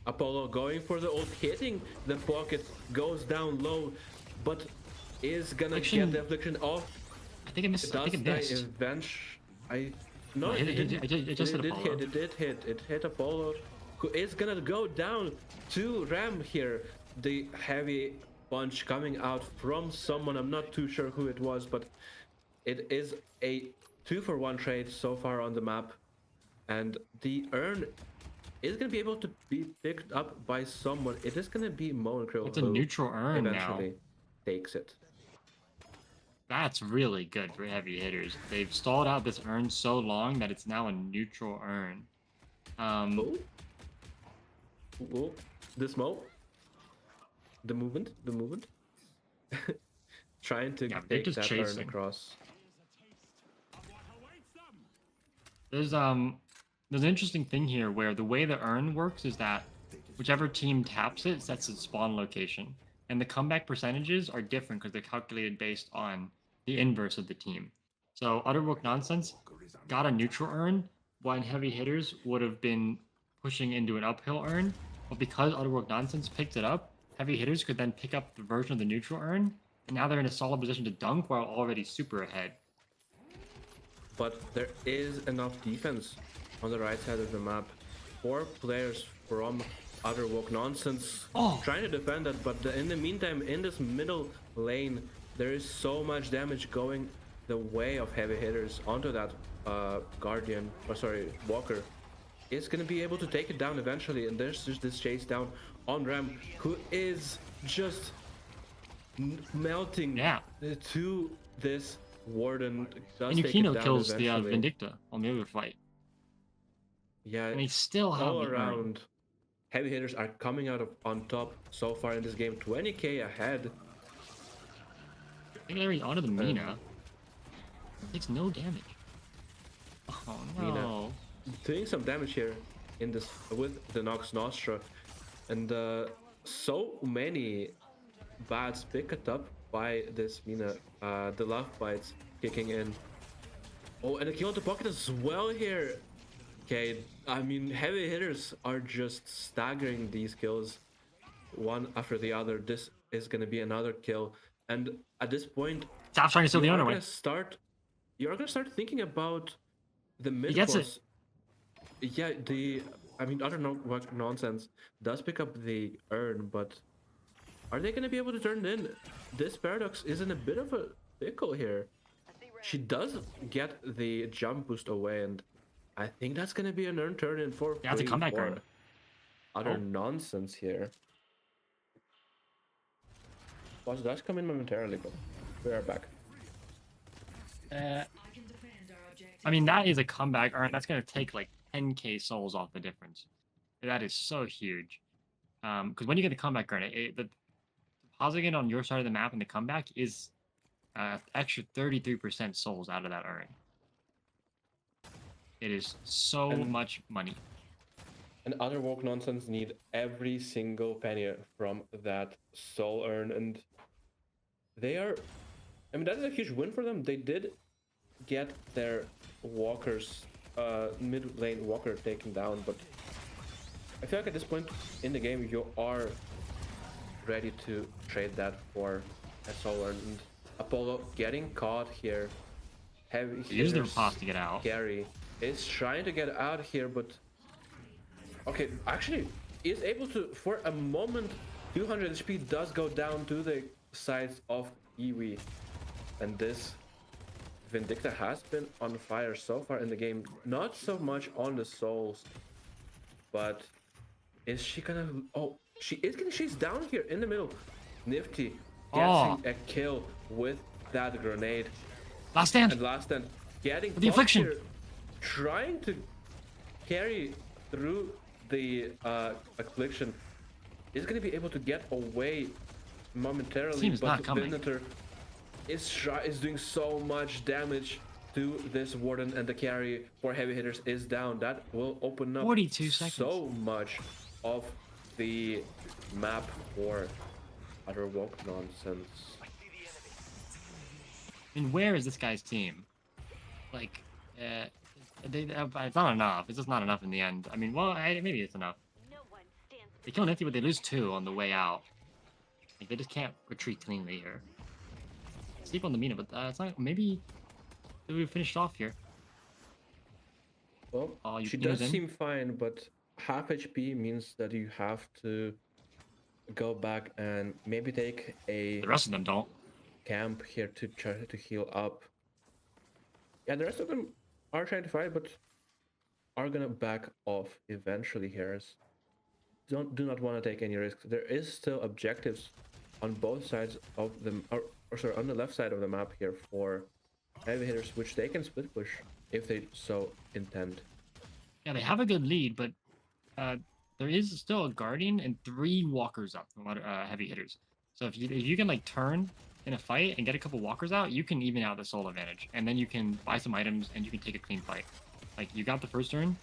Apollo going for the ult, hitting the pocket, goes down low, but is gonna Affliction. get the affliction off. I think it missed. I Does think it die missed. No, No, it it didn't. just hit It did Apollo. hit. It did hit. It hit Apollo, who is gonna go down to Ram here. The heavy punch coming out from someone. I'm not too sure who it was, but it is a 2-for-1 trade so far on the map, and the urn is gonna be able to be picked up by someone. It is gonna be Mo and Krill It's a who neutral urn now. eventually takes it. That's really good for heavy hitters. They've stalled out this urn so long that it's now a neutral urn. Oh, oh, the smoke, the movement, trying to Yeah, they're take just that urn chasing. across. There's an interesting thing here where the way the urn works is that whichever team taps it sets its spawn location, and the comeback percentages are different because they're calculated based on the inverse of the team. So Otherwoke Nonsense got a neutral urn, when heavy hitters would have been pushing into an uphill urn, but because Otherwoke Nonsense picked it up, heavy hitters could then pick up the version of the neutral urn, and now they're in a solid position to dunk while already super ahead. But there is enough defense on the right side of the map. 4 players from Otherwoke Nonsense Oh. trying to defend that, but in the meantime, in this middle lane, there is so much damage going the way of heavy hitters onto that Guardian, or sorry, Walker. Is going to be able to take it down eventually, and there's just this chase down on Ram, who is just melting Yeah. to this Warden. Does And take it Yukino down kills the eventually. Vindicta on the other fight. Yeah, And they still have all the urn. around, heavy hitters are coming out on top so far in this game. 20k ahead. I think they're onto the Mina. Takes no damage. Oh no. Mina. Doing some damage here in this with the Nox Nostra, and so many bads picked up by this Mina. The love bites kicking in. Oh, and a kill on the pocket as well here. Okay, I mean, heavy hitters are just staggering these kills one after the other. This is gonna be another kill, and at this point, Stop trying to steal you the are owner gonna away. start. You are gonna start thinking about the mid gets it. course. Yeah, I mean, I don't know what nonsense does pick up the urn, but are they gonna be able to turn it in? This Paradox is in a bit of a pickle here. She does get the jump boost away, and I think that's gonna be an urn turn in for Yeah, it's a free comeback for urn. utter Oh. nonsense here. Plus, does come in momentarily, but we are back. I mean, that is a comeback urn. That's going to take like 10k souls off the difference. That is so huge. Because when you get the comeback urn, the depositing it on your side of the map and the comeback is extra 33% souls out of that urn. It is so much money. And other woke nonsense need every single penny from that soul urn, and they are. I mean, that is a huge win for them. They did get their walkers, mid lane walker taken down, but I feel like at this point in the game you are ready to trade that for a soul urn. And Apollo getting caught here. Heavy Use the hitters, pass to get out. Gary is trying to get out here, but okay, actually is able to for a moment. 200 HP does go down to the sides of Iwi, and this Vindicta has been on fire so far in the game. Not so much on the souls, but is she gonna? Oh, she is gonna. She's down here in the middle. Nifty getting a kill with that grenade. Last stand. And last stand getting the affliction. Here, trying to carry through the affliction. Is gonna be able to get away momentarily, Seems but not coming. Venator is doing so much damage to this Warden, and the carry for heavy hitters is down. That will open up 42 seconds. So much of the map for utter woke nonsense. I mean, where is this guy's team? Like, it's not enough. It's just not enough in the end. I mean, well, maybe it's enough. They kill Nifty, but they lose 2 on the way out. Like, they just can't retreat cleanly here. Sleep on the Mina, but it's not. Maybe we finished off here. Well, she does seem fine, but half HP means that you have to go back and maybe take a. The rest of them don't. Camp here to try to heal up. Yeah, the rest of them are trying to fight, but are gonna back off eventually here. As do not want to take any risks. There is still objectives on both sides of the, or sorry, on the left side of the map here for heavy hitters, which they can split push if they so intend. Yeah, they have a good lead, but there is still a Guardian and 3 walkers up from heavy hitters. So if you can like turn in a fight and get a couple walkers out, you can even out the soul advantage, and then you can buy some items and you can take a clean fight. Like, you got the first turn.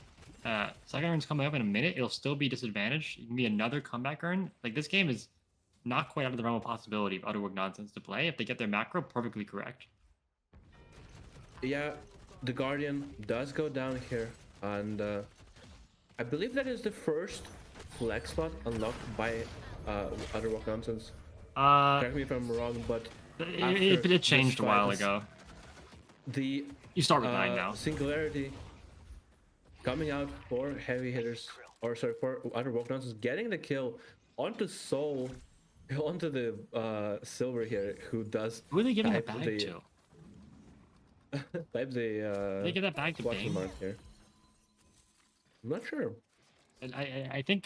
Second turn's coming up in a minute. It'll still be disadvantaged. It can be another comeback turn. Like, this game is not quite out of the realm of possibility of Utterwork nonsense to play if they get their macro perfectly correct. Yeah, the Guardian does go down here, and I believe that is the first flex slot unlocked by Utterwork nonsense. Correct me if I'm wrong, but it changed a while ago. You start with 9 now. Singularity coming out for heavy hitters, or sorry, for Utterwork nonsense, getting the kill onto Soul, onto the Silver here, who does. Who are they giving that bag to? Type the. They give that bag to Bane. Mark here. I'm not sure. And I think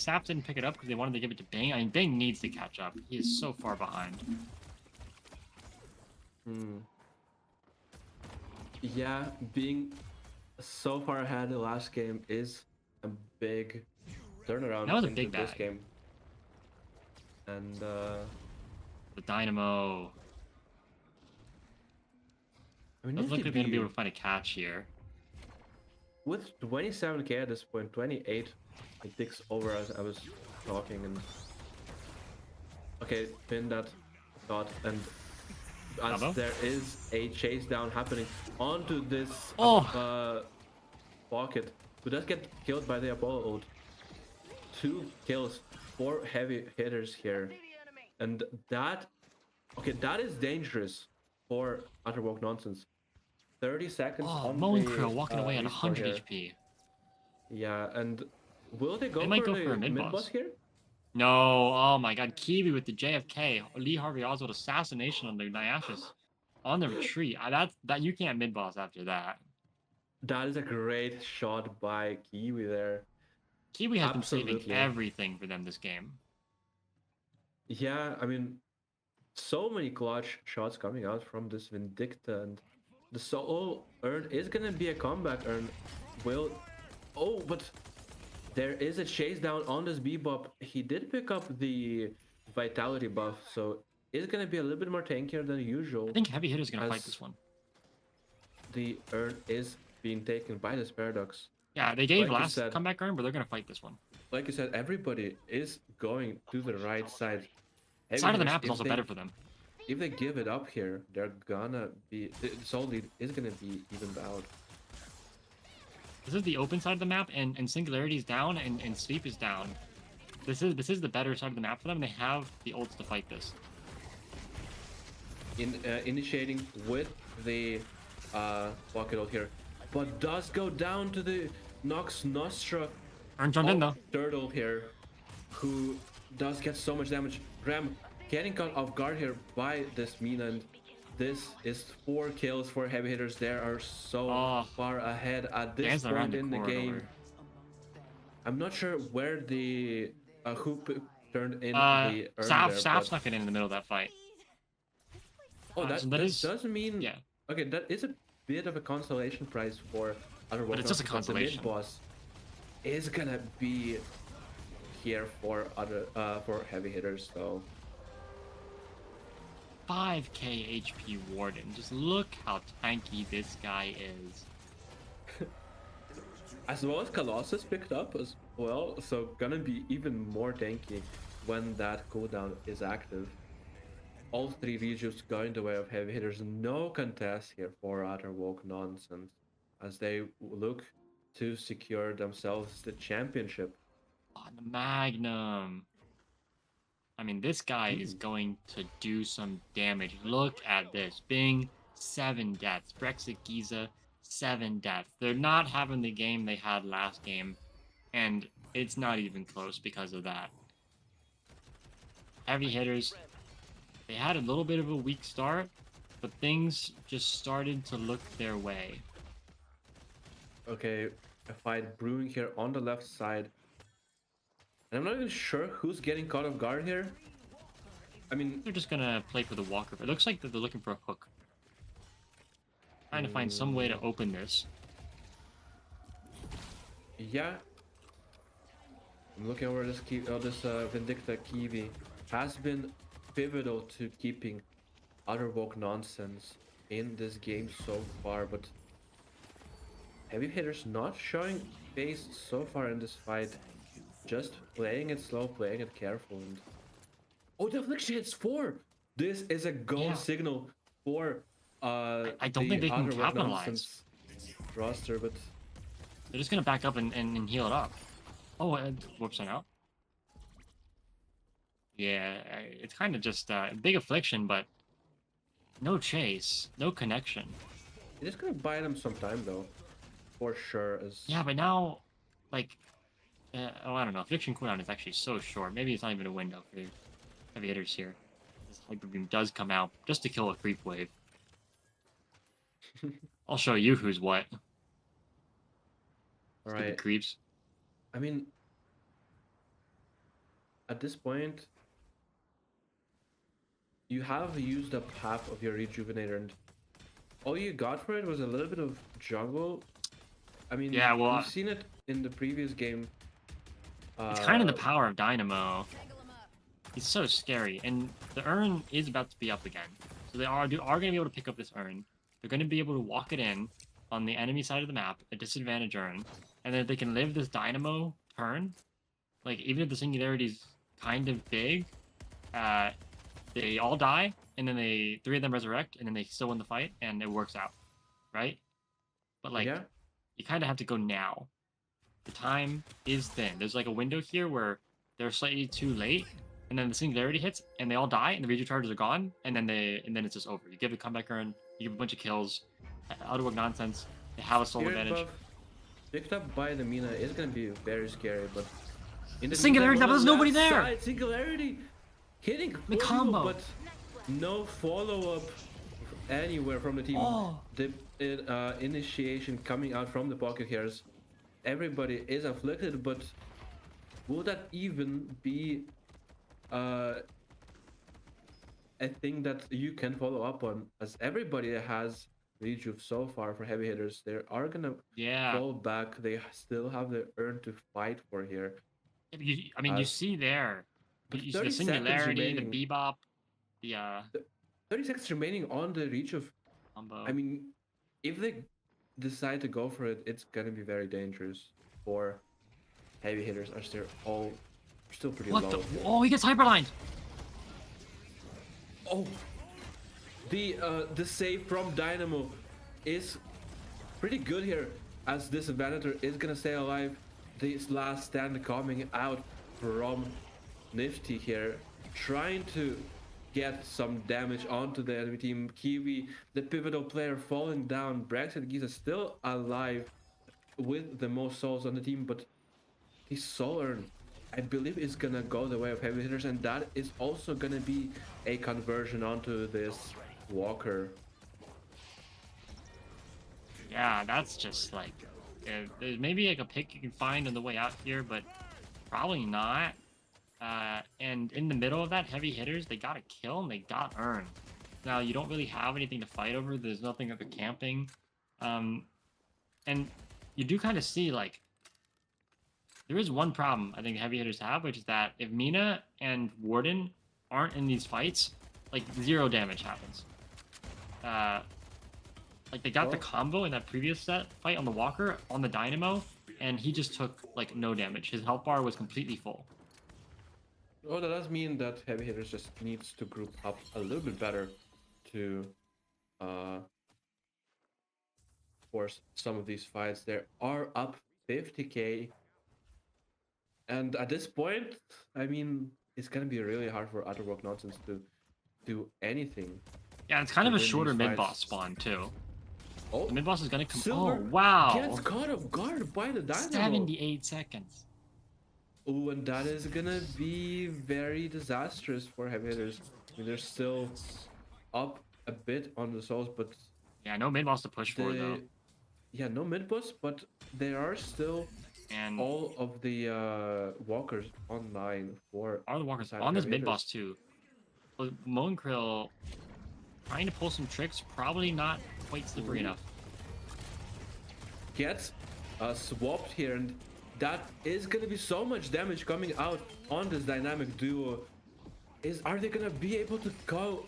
Saps didn't pick it up because they wanted to give it to Bane. I mean, Bane needs to catch up. He is so far behind. Yeah, being so far ahead the last game is a big turnaround. That was a into big this bag. game. And the Dynamo. I mean, Looks like they're going to be able to find a catch here. With 27k at this point, 28, it ticks over as I was talking, and okay, pin that thought, and as there is a chase down happening onto this pocket, who does get killed by the Apollo ult. 2 kills, 4 heavy hitters here. And that, okay, that is dangerous for Underwalk Nonsense. 30 seconds Oh, on Moencrow the walking away at respawn 100 here. HP. Yeah, and will they go They might for go the for a mid mid-boss. boss here? No, oh my god, Kiwi with the JFK, Lee Harvey Oswald assassination on the Nyashes. On the retreat. That you can't mid-boss after that. That is a great shot by Kiwi there. Kiwi has been saving Absolutely. everything for them this game. Yeah, I mean, so many clutch shots coming out from this Vindicta, and the solo earn is gonna be a comeback earn. Will, oh, but there is a chase down on this Bebop. He did pick up the vitality buff, so it's gonna be a little bit more tankier than usual. I think Heavy Hitter's gonna fight As- this one. The earn is being taken by this Paradox. Yeah, they gave like you last said- comeback earn, but they're gonna fight this one. Like you said, everybody is going to the right side. Heavy Side of the hitters, map is if also they- better for them. If they give it up here, they're gonna be, the soul lead is gonna be evened out. This is the open side of the map, and Singularity is down, and Sleep is down. This is the better side of the map for them. They have the ults to fight this. Initiating with the pocket ult here, but does go down to the Nox Nostra Earn jumped in though. turtle here, who does get so much damage. Ram getting caught off guard here by this Mina, and this is 4 kills for heavy hitters. They are so Oh. far ahead at this Dancing around point in the corridor. game. I'm not sure where the turned in the earn Saf, there, Saf but- snuck it in the middle of that fight. Oh, that, so that that is- does mean Yeah. Okay, that is a bit of a consolation prize for other But it's just a The consolation. mid boss is gonna be here for other for heavy hitters, so 5k HP Warden. Just look how tanky this guy is. as well as Colossus picked up as well, so gonna be even more tanky when that cooldown is active. All 3 Regius going the way of heavy hitters. No contest here for Otterwalk Nonsense as they look to secure themselves the championship. Oh, the Magnum. I mean, this guy is going to do some damage. Look at this. Bing, 7 deaths. Brexit Giza, 7 deaths. They're not having the game they had last game, and it's not even close because of that. Heavy hitters, they had a little bit of a weak start, but things just started to look their way. Okay, a fight brewing here on the left side. And I'm not even sure who's getting caught off guard here. I mean, They're just gonna play for the Walker. It looks like that they're looking for a hook. Trying to find some way to open this. yeah. I'm looking over this Vindicta Kiwi has been pivotal to keeping Otterwalk Nonsense in this game so far, but heavy hitters not showing face so far in this fight. Just playing it slow, playing it careful, and oh, the affliction hits 4. This is a goal Yeah. signal for I don't think they can Otterwalk capitalize. Nonsense roster, but They're just gonna back up and heal it up. Oh, whoops, I know. Yeah, it's kind of just a big affliction, but no chase, no connection. it is gonna buy them some time though, for sure. As Yeah, but now, like, oh, I don't know. Affliction cooldown is actually so short. Maybe it's not even a window for heavy hitters here. This Hyper Beam does come out just to kill a creep wave. I'll show you who's what. all Stupid right. creeps. I mean, at this point, you have used up half of your rejuvenator, and all you got for it was a little bit of jungle. I mean, Yeah, well, we've seen it in the previous game. It's kind of the power of Dynamo. He's so scary, and the urn is about to be up again. So they are going to be able to pick up this urn. They're going to be able to walk it in on the enemy side of the map, a disadvantage urn, and then they can live this Dynamo turn. Like, even if the Singularity's kind of big, they all die, and then 3 of them resurrect, and then they still win the fight, and it works out, right? But like, Yeah. you kind of have to go now the time is thin. There's like a window here where they're slightly too late, and then the singularity hits, and they all die, and the regen charges are gone, and then it's just over. You give a comeback earn, you give a bunch of kills, out of work nonsense. They have a soul Spirit advantage. buff picked up by the Mina is gonna be very scary, but in The singularity, meantime, on there's the nobody left there! side, singularity hitting The full combo. but no follow up anywhere from the team. Oh. The initiation coming out from the pocket here is everybody is afflicted, but will that even be a thing that you can follow up on? As everybody has rejuve so far for heavy hitters, they are gonna Yeah. fall back. They still have the earn to fight for here. I mean, you see there, But you see 30 the seconds singularity, the remaining. bebop, the 30 seconds remaining on the reach of. combo. I mean, if they decide to go for it, it's gonna be very dangerous. For heavy hitters, are still pretty What low. the? Oh, he gets hyperlined. Oh, the save from Dynamo is pretty good here, as this Venator is gonna stay alive. This last stand coming out from Nifty here, trying to get some damage onto the enemy team. Kiwi, the pivotal player, falling down. Brexit Giza still alive with the most souls on the team, but his soul earn, I believe, is gonna go the way of heavy hitters, and that is also gonna be a conversion onto this Walker. Yeah, that's just like, there's maybe like a pick you can find on the way out here, but probably not. And in the middle of that, heavy hitters, they got a kill and they got earn. Now, you don't really have anything to fight over. There's nothing other camping. And you do kind of see, like, there is one problem I think heavy hitters have, which is that if Mina and Warden aren't in these fights, like, 0 damage happens. Like, they got the Oh. combo in that previous set fight on the Walker, on the Dynamo, and he just took, like, no damage. His health bar was completely full. Oh, that does mean that heavy hitters just needs to group up a little bit better to force some of these fights. They are up 50k, and at this point, I mean, it's gonna be really hard for Utterwork Nonsense to do anything. Yeah, it's kind of a Within shorter these mid-boss fights. spawn, too. Oh, The mid-boss is going to come... Silver Oh, wow! gets caught off guard by the Dynamo. 78 seconds. Oh, and that is gonna be very disastrous for heavy hitters. I mean, they're still up a bit on the souls, but Yeah, no mid-boss to push for, though. yeah, no mid boss, but there are still And all of the walkers online for all the walkers side on this heavy mid-boss, too. But Monkrill trying to pull some tricks, probably not quite slippery enough. gets swapped here, and that is gonna be so much damage coming out on this dynamic duo. Are they gonna be able to go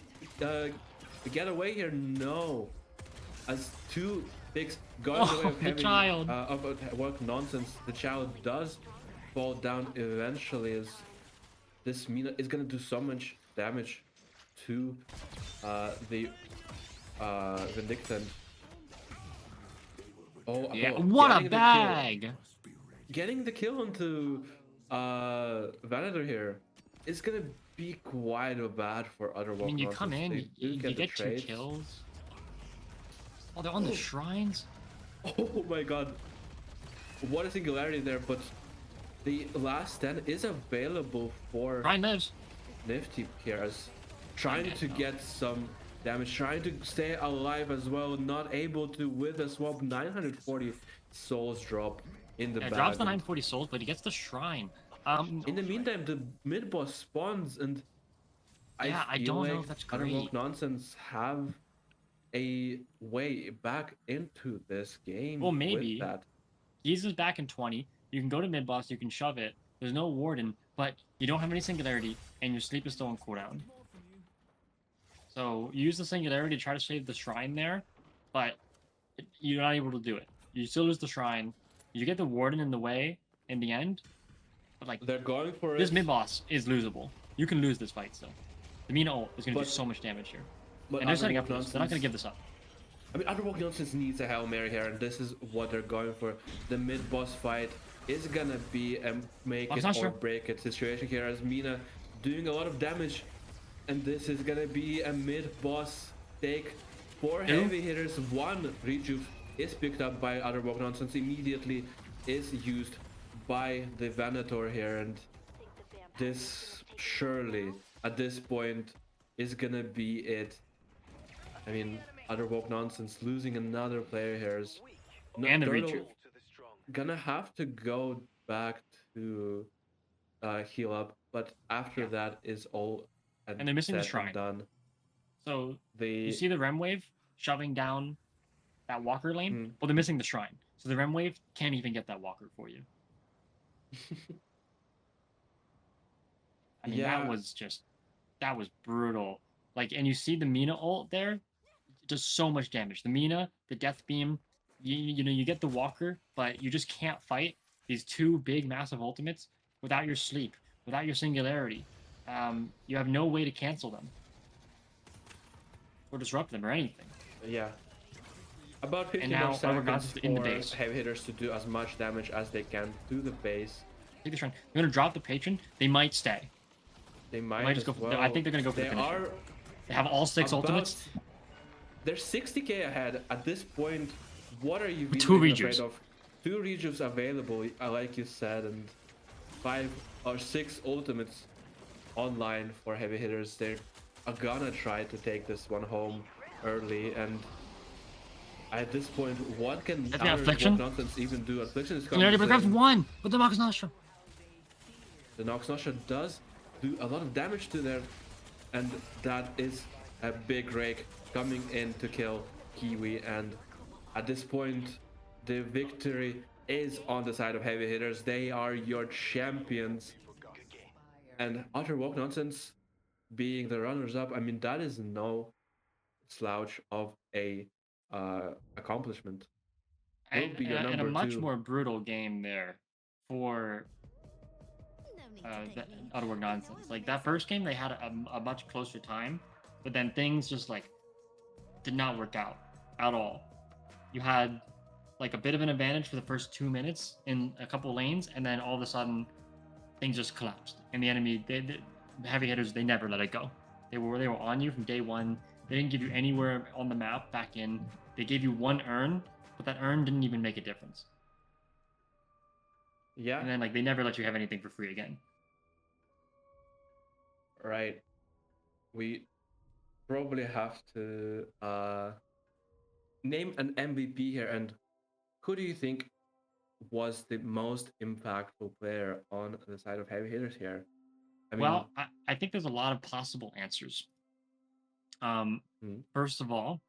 get away here? No, as 2 picks going Oh, away of the heavy child. of work nonsense. The child does fall down eventually, as this Mina is gonna do so much damage to the Vindictant. Oh Yeah, oh, what a getting the kill. bag! Getting the kill onto Venator here is gonna be quite bad for other I mean, you Walk come in, Nonsense. They you do the get 2 trades. kills. Oh, they're on the shrines? Oh my god, what a singularity there! But the last stand is available for Shrine lives. Nifty here, as trying to get some damage, trying to stay alive as well, not able to with a swap. 940 souls drop in the Yeah, bag. drops the 940 souls, but he gets the shrine. In the meantime, the mid boss spawns, and Yeah, I feel don't know like if that's Otherworld great. Nonsense have a way back into this game. Well, with maybe. that. Giza's back in 20. You can go to mid boss, you can shove it. There's no warden, but you don't have any singularity, and your sleep is still on cooldown. So you use the singularity to try to save the shrine there, but you're not able to do it. You still lose the shrine. You get the warden in the way in the end, but like They're going for this it. mid boss is losable. You can lose this fight still. The Mina ult is going to do But- so much damage here, But and they're setting Otherworld up for this. They're not going to give this up. I mean, Otherworld Nonsense needs a Hail Mary here, and this is what they're going for. The mid boss fight is gonna be a make Box it or Nostra. break it situation here, as Mina doing a lot of damage, and this is gonna be a mid-boss take for Two. heavy hitters. One rejuve is picked up by Otterwalk Nonsense, immediately is used by the Venator here, and this surely at this point is gonna be it. I mean, Otterwalk Nonsense losing another player here is And the Turtle rejuve. gonna have to go back to heal up, but after Yeah. that is all And they're missing the said and shrine. done. So you The see the Rem Wave shoving down that Walker lane? Hmm. Well, they're missing the shrine. So the Rem Wave can't even get that Walker for you. I mean, Yeah, that was brutal. Like, and you see the Mina ult there, does so much damage. The Mina, the Death Beam, you know, you get the Walker, but you just can't fight these two big, massive ultimates without your sleep, without your singularity. You have no way to cancel them or disrupt them or anything. yeah. About 50 And now more Otterwalk seconds Nonsense in the for base. heavy hitters to do as much damage as they can to the base. Take the shrine. They're gonna drop the patron. They might stay. They They might might just as go. For, well. I think they're gonna go for They the finisher. are They have all six about- ultimates. They're 60k ahead at this point. What are you With really two afraid rejuves. of? 2 rejuves available, like you said, and 5 or 6 ultimates online for heavy hitters. They're gonna try to take this one home early, and at this point, what can Let me Affliction? Nonsense even do? Affliction is They already coming grabbed in. one with the Box Nostra. The Nox Nostra does do a lot of damage to there, and that is a big rake coming in to kill Kiwi. And at this point, the victory is on the side of heavy hitters. They are your champions. And Utter Walk Nonsense being the runners-up, I mean, that is no slouch of a accomplishment. Will be your And a number much 2. more brutal game there for the Outward Nonsense. Like that first game, they had a much closer time, but then things just like did not work out at all. You had like a bit of an advantage for the first 2 minutes in a couple lanes, and then all of a sudden things just collapsed. And the enemy, the heavy hitters, they never let it go. They were on you from day one. They didn't give you anywhere on the map back in. They gave you one urn, but that urn didn't even make a difference. Yeah. And then like they never let you have anything for free again. Right. We probably have to name an MVP here, and who do you think was the most impactful player on the side of heavy hitters here? I mean, Well, I think there's a lot of possible answers. First of all,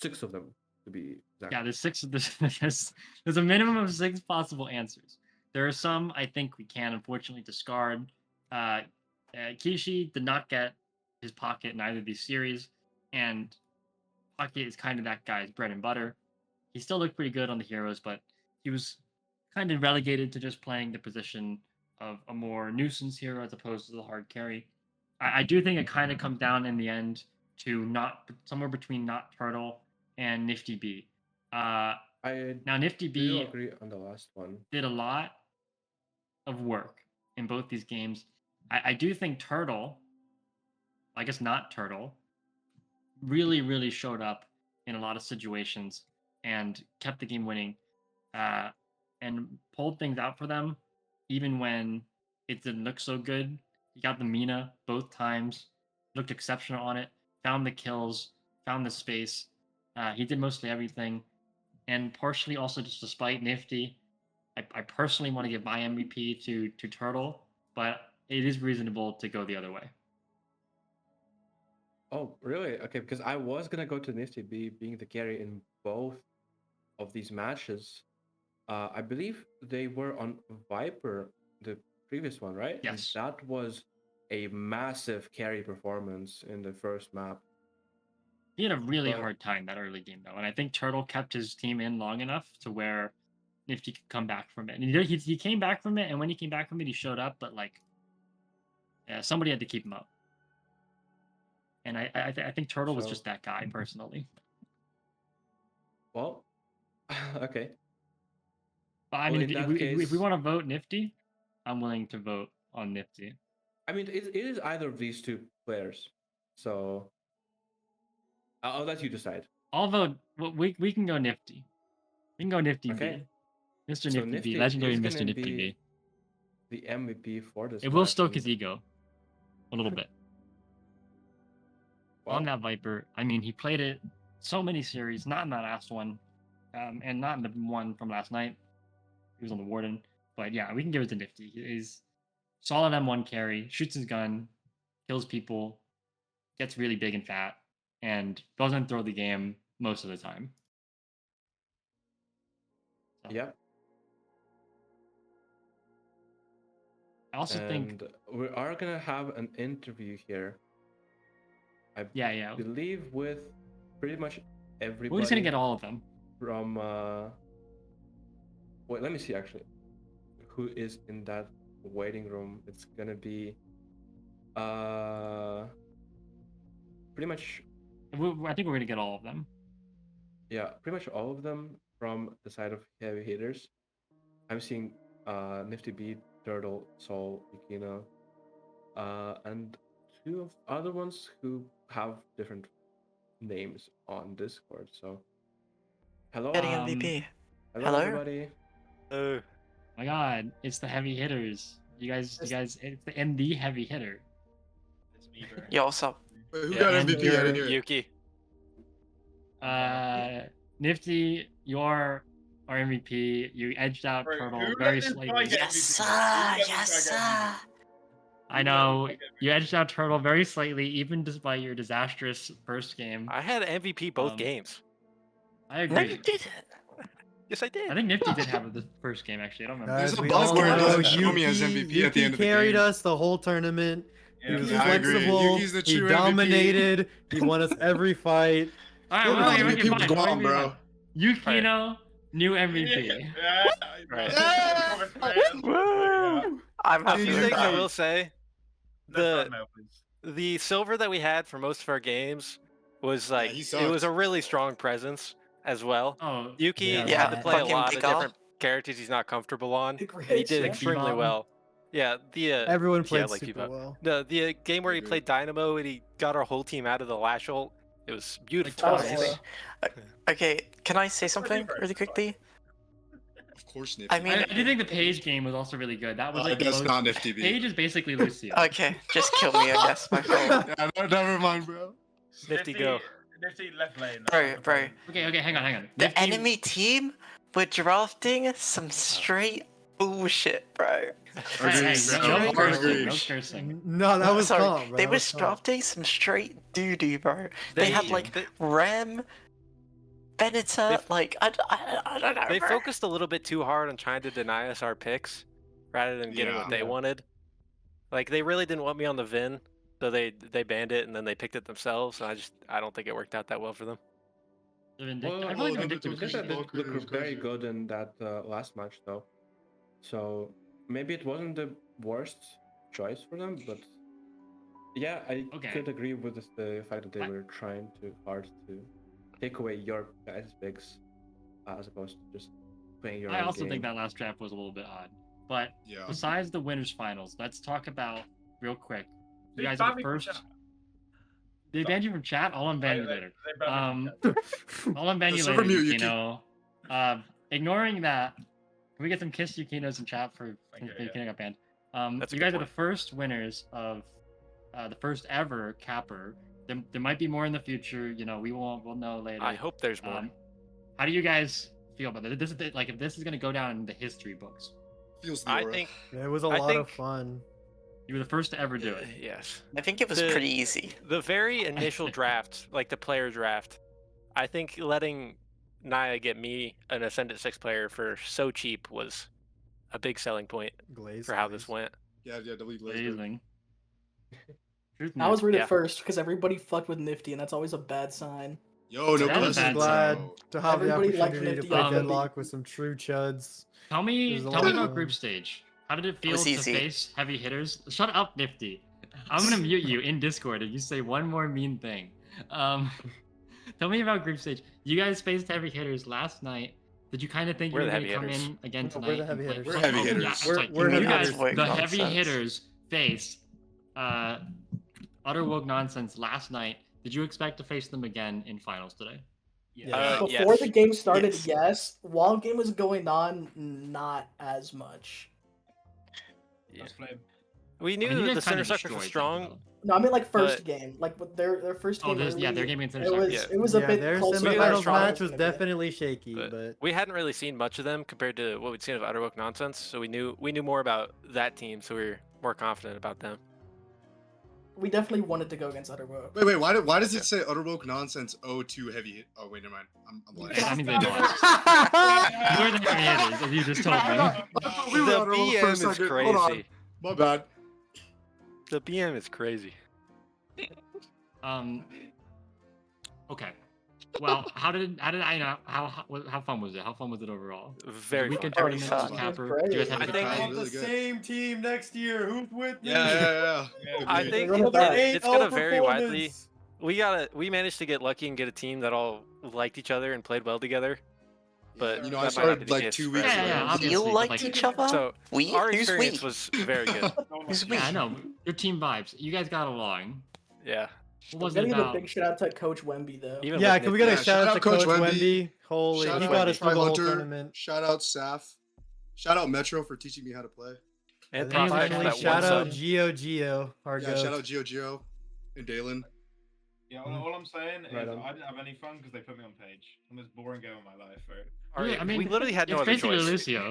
6 of them to be exact. yeah, there's six. There's a minimum of 6 possible answers. There are some I think we can unfortunately discard. Kishi did not get his pocket in either of these series, and pocket is kind of that guy's bread and butter. He still looked pretty good on the heroes, but he was kind of relegated to just playing the position of a more nuisance hero as opposed to the hard carry. I do think it kind of comes down in the end to not somewhere between Not Turtle and Nifty B. I Now Nifty do B agree on the last one. did a lot of work in both these games. I do think Turtle, I guess Not Turtle, really showed up in a lot of situations and kept the game winning, and pulled things out for them, even when it didn't look so good. He got the Mina both times, looked exceptional on it, found the kills, found the space. He did mostly everything, and partially also just despite Nifty, I personally want to give my MVP to Turtle, but it is reasonable to go the other way. Oh, really? Okay, because I was gonna go to Nifty B being the carry in both of these matches. I believe they were on Viper, the previous one, right? And Yes. that was a massive carry performance in the first map. He had a really But- hard time that early game though, and I think Turtle kept his team in long enough to where Nifty could come back from it. And he came back from it, and when he came back from it, he showed up, but like, yeah, somebody had to keep him up. And I think Turtle was So- just that guy personally. Well, okay. But I Well, mean, in that if we case- want to vote Nifty, I'm willing to vote on Nifty. I mean, it is either of these two players. So I'll let you decide. I'll vote. We can go Nifty. We can go Nifty Okay. B. Mr. So Nifty B, Nifty legendary is Mr. gonna Nifty be B. the MVP for this. It will match, stoke and- his ego a little bit. well, On that Viper, I mean, he played it so many series, not in that last one, and not in the one from last night. He was on the Warden. But yeah, we can give it to Nifty. He's solid M1 carry, shoots his gun, kills people, gets really big and fat, and doesn't throw the game most of the time. So, Yeah. I also think, And we are gonna have an interview here. I yeah, believe with pretty much everybody. we're just gonna get all of them. from. Wait, let me see actually. Who is in that waiting room? It's gonna be. Pretty much. I think we're gonna get all of them. Yeah, pretty much all of them from the side of heavy hitters. I'm seeing Nifty B, Turtle, Soul, Yukino, and two of other ones who have different names on Discord. So, hello, Getting Um, MVP. hello, hello? everybody. Oh, My God, it's the heavy hitters. You guys, it's the MD heavy hitter. It's me, bro. Yo, what's up? Wait, who Yeah, got and MVP? I didn't hear it. Yuki. Nifty, you're our MVP. You edged out Bro, Turtle who very let this slightly. guy get Yes, MVP? sir. Who let this Yes, guy get sir. I know you edged out Turtle very slightly, even despite your disastrous first game. I had MVP both Um, games. I No, agree. you didn't. Yes, I did. I think Nifty did have it the first game actually. I don't remember. There's Guys, a we buzz all where it know doesn't show me as Yuki- MVP at the end of the carried game. us the whole tournament. He Yeah, was I agree. flexible. Yuki's the He true MVP. dominated. He won us every fight. All right, Look well, at okay, all the okay, people fine. gone, Okay, bro. fine. Yukino, new MVP. Yeah, Right. yeah. Woo! I'm A happy few with things I that. will say. No The front mail, please. the silver that we had for most of our games was like he it was sucked. a really strong presence as well. Oh, Yuki Yeah, had to play a fucking lot of Big Al. different characters he's not comfortable on. Big And he Rich, did yeah. extremely Bebop. well. Yeah, the Everyone played like super Bebop. well. the game where he Agreed. played Dynamo and he got our whole team out of the lash ult. It was beautiful. That was Nice. horror. Okay, can I say something really quickly? Of course, Nifty. I mean, I do think the Page game was also really good. That was like the that's most. not Nifty B. Page is basically Lucio. okay, just kill me, I guess. My fault. Yeah, no, never mind, bro. Nifty go. Nifty left lane. Bro. Okay, hang on. The Nifty- enemy team were drafting some straight bullshit, bro. Hey, hey, no Agreed. cursing, Agreed. no cursing. No, that was Sorry, calm, bro. they That were was calm. drafting some straight doo-doo, bro. They had like Rem, Venator, like I don't know. They bro. focused a little bit too hard on trying to deny us our picks rather than getting what Yeah. they wanted. Like they really didn't want me on the Vin, so they banned it and then they picked it themselves. And I don't think it worked out that well for them. The Vindictive. Well, I feel like the Vindictive Vindictive was Vindicta pretty Vindictive good. did look very good in that last match, though. So maybe it wasn't the worst choice for them, but yeah, I Okay. could agree with the fact that they were trying too hard to take away your guys' picks as opposed to just playing your I own also game. think that last draft was a little bit odd. But Yeah. besides the winners finals, let's talk about real quick. You They guys banned are the me from first. chat. They banned you from chat. I'll unban you They- later. they banned me from chat. I'll unban you Just later, from you, Yuki. Yukino. Ignoring that, can we get some kiss Yukinos in chat for Okay, since yeah. Yukino got banned? That's a You good guys are the point. first winners of the first ever capper. There might be more in the future. You know, we'll know later. I hope there's more. How do you guys feel about this? This is like if this is gonna go down in the history books. Feels the I aura. think It was a I lot of think- fun. You were the first to ever do it. yes. I think it was The- pretty easy. The very initial draft, like the player draft, I think letting Naya get me an Ascendant 6 player for so cheap was a big selling point Glaze. for how this went. Yeah, delete Glazer. Amazing. Truth I was news. read Yeah. it first because everybody fucked with Nifty, and that's always a bad sign. Yo, no That was Glazer, bad Glad bro. to have the Everybody liked opportunity to Nifty play on the Deadlock with some true chuds. Tell me There's a about lot of- group stage. How did it feel was to easy. face heavy hitters? Shut up, Nifty. I'm gonna mute you in Discord if you say one more mean thing. Tell me about group stage. You guys faced heavy hitters last night. Did you kind of think We're you were the going to heavy come hitters. in again No, tonight? we're the and heavy play- hitters. We're Oh, heavy yeah, hitters. I'm We're- sorry. we're You heavy guys, hitters. the Wig heavy nonsense. hitters face utter woke nonsense last night. Did you expect to face them again in finals today? Before Yes. the game started, Yes. yes. While game was going on, not as much. Yeah. That's flame. We I knew mean, you the guys center kinda sector was destroyed strong. them, No, I mean like first But- game, like with their first Oh, game. there's- yeah, early, their game against it Center was Sector. it was a Yeah, bit their closer. than I semifinals thought it match was gonna be. definitely shaky, But but we hadn't really seen much of them compared to what we'd seen of Utterwoke Nonsense, so we knew more about that team, so we were more confident about them. We definitely wanted to go against Utterwoke. Wait, why does it say Utterwoke Nonsense 0-2 heavy hit? Oh, wait, never mind. I'm blind. I mean, they lost. You're the heavy hitters, as you just told me. I thought we were The Utterwoke for a BM is second. Hold on. crazy. My bad. The BM is crazy. Okay. Well, how did I know how fun was it? How fun was it overall? Very Weekend fun. Very tournament, fun. Capper. Great. Do you guys have I a good think- time? Really good. same team next year. Who's with me? Yeah. I Agreed. think We're gonna it's gonna vary widely. outperformance. We managed to get lucky and get a team that all liked each other and played well together. But You know, that I might started not be the like case 2 for weeks Yeah, ago. yeah, You obviously, but, liked like- each other? So We? our Who's experience we? was very good. Who's we? Yeah, I know. Your team vibes. You guys got along. Yeah. What I'm was it getting a about? big shout out to Coach Wemby though. Even Yeah, with can we Nick- get a Yeah, shout out to Coach Wemby? Wemby. Holy, Shout he out got us through the whole Hunter. tournament. Shout out Saf. Shout out Metro for teaching me how to play. and And Prospect then Prospect for finally, that that shout one out sub. Gio, our Yeah, goat. shout out Gio and Dalen. Yeah, all I'm saying is Right on. I didn't have any fun because they put me on page. The most boring game of my life, right? Alright, I mean, we literally had no it's other basically choice. Lucio.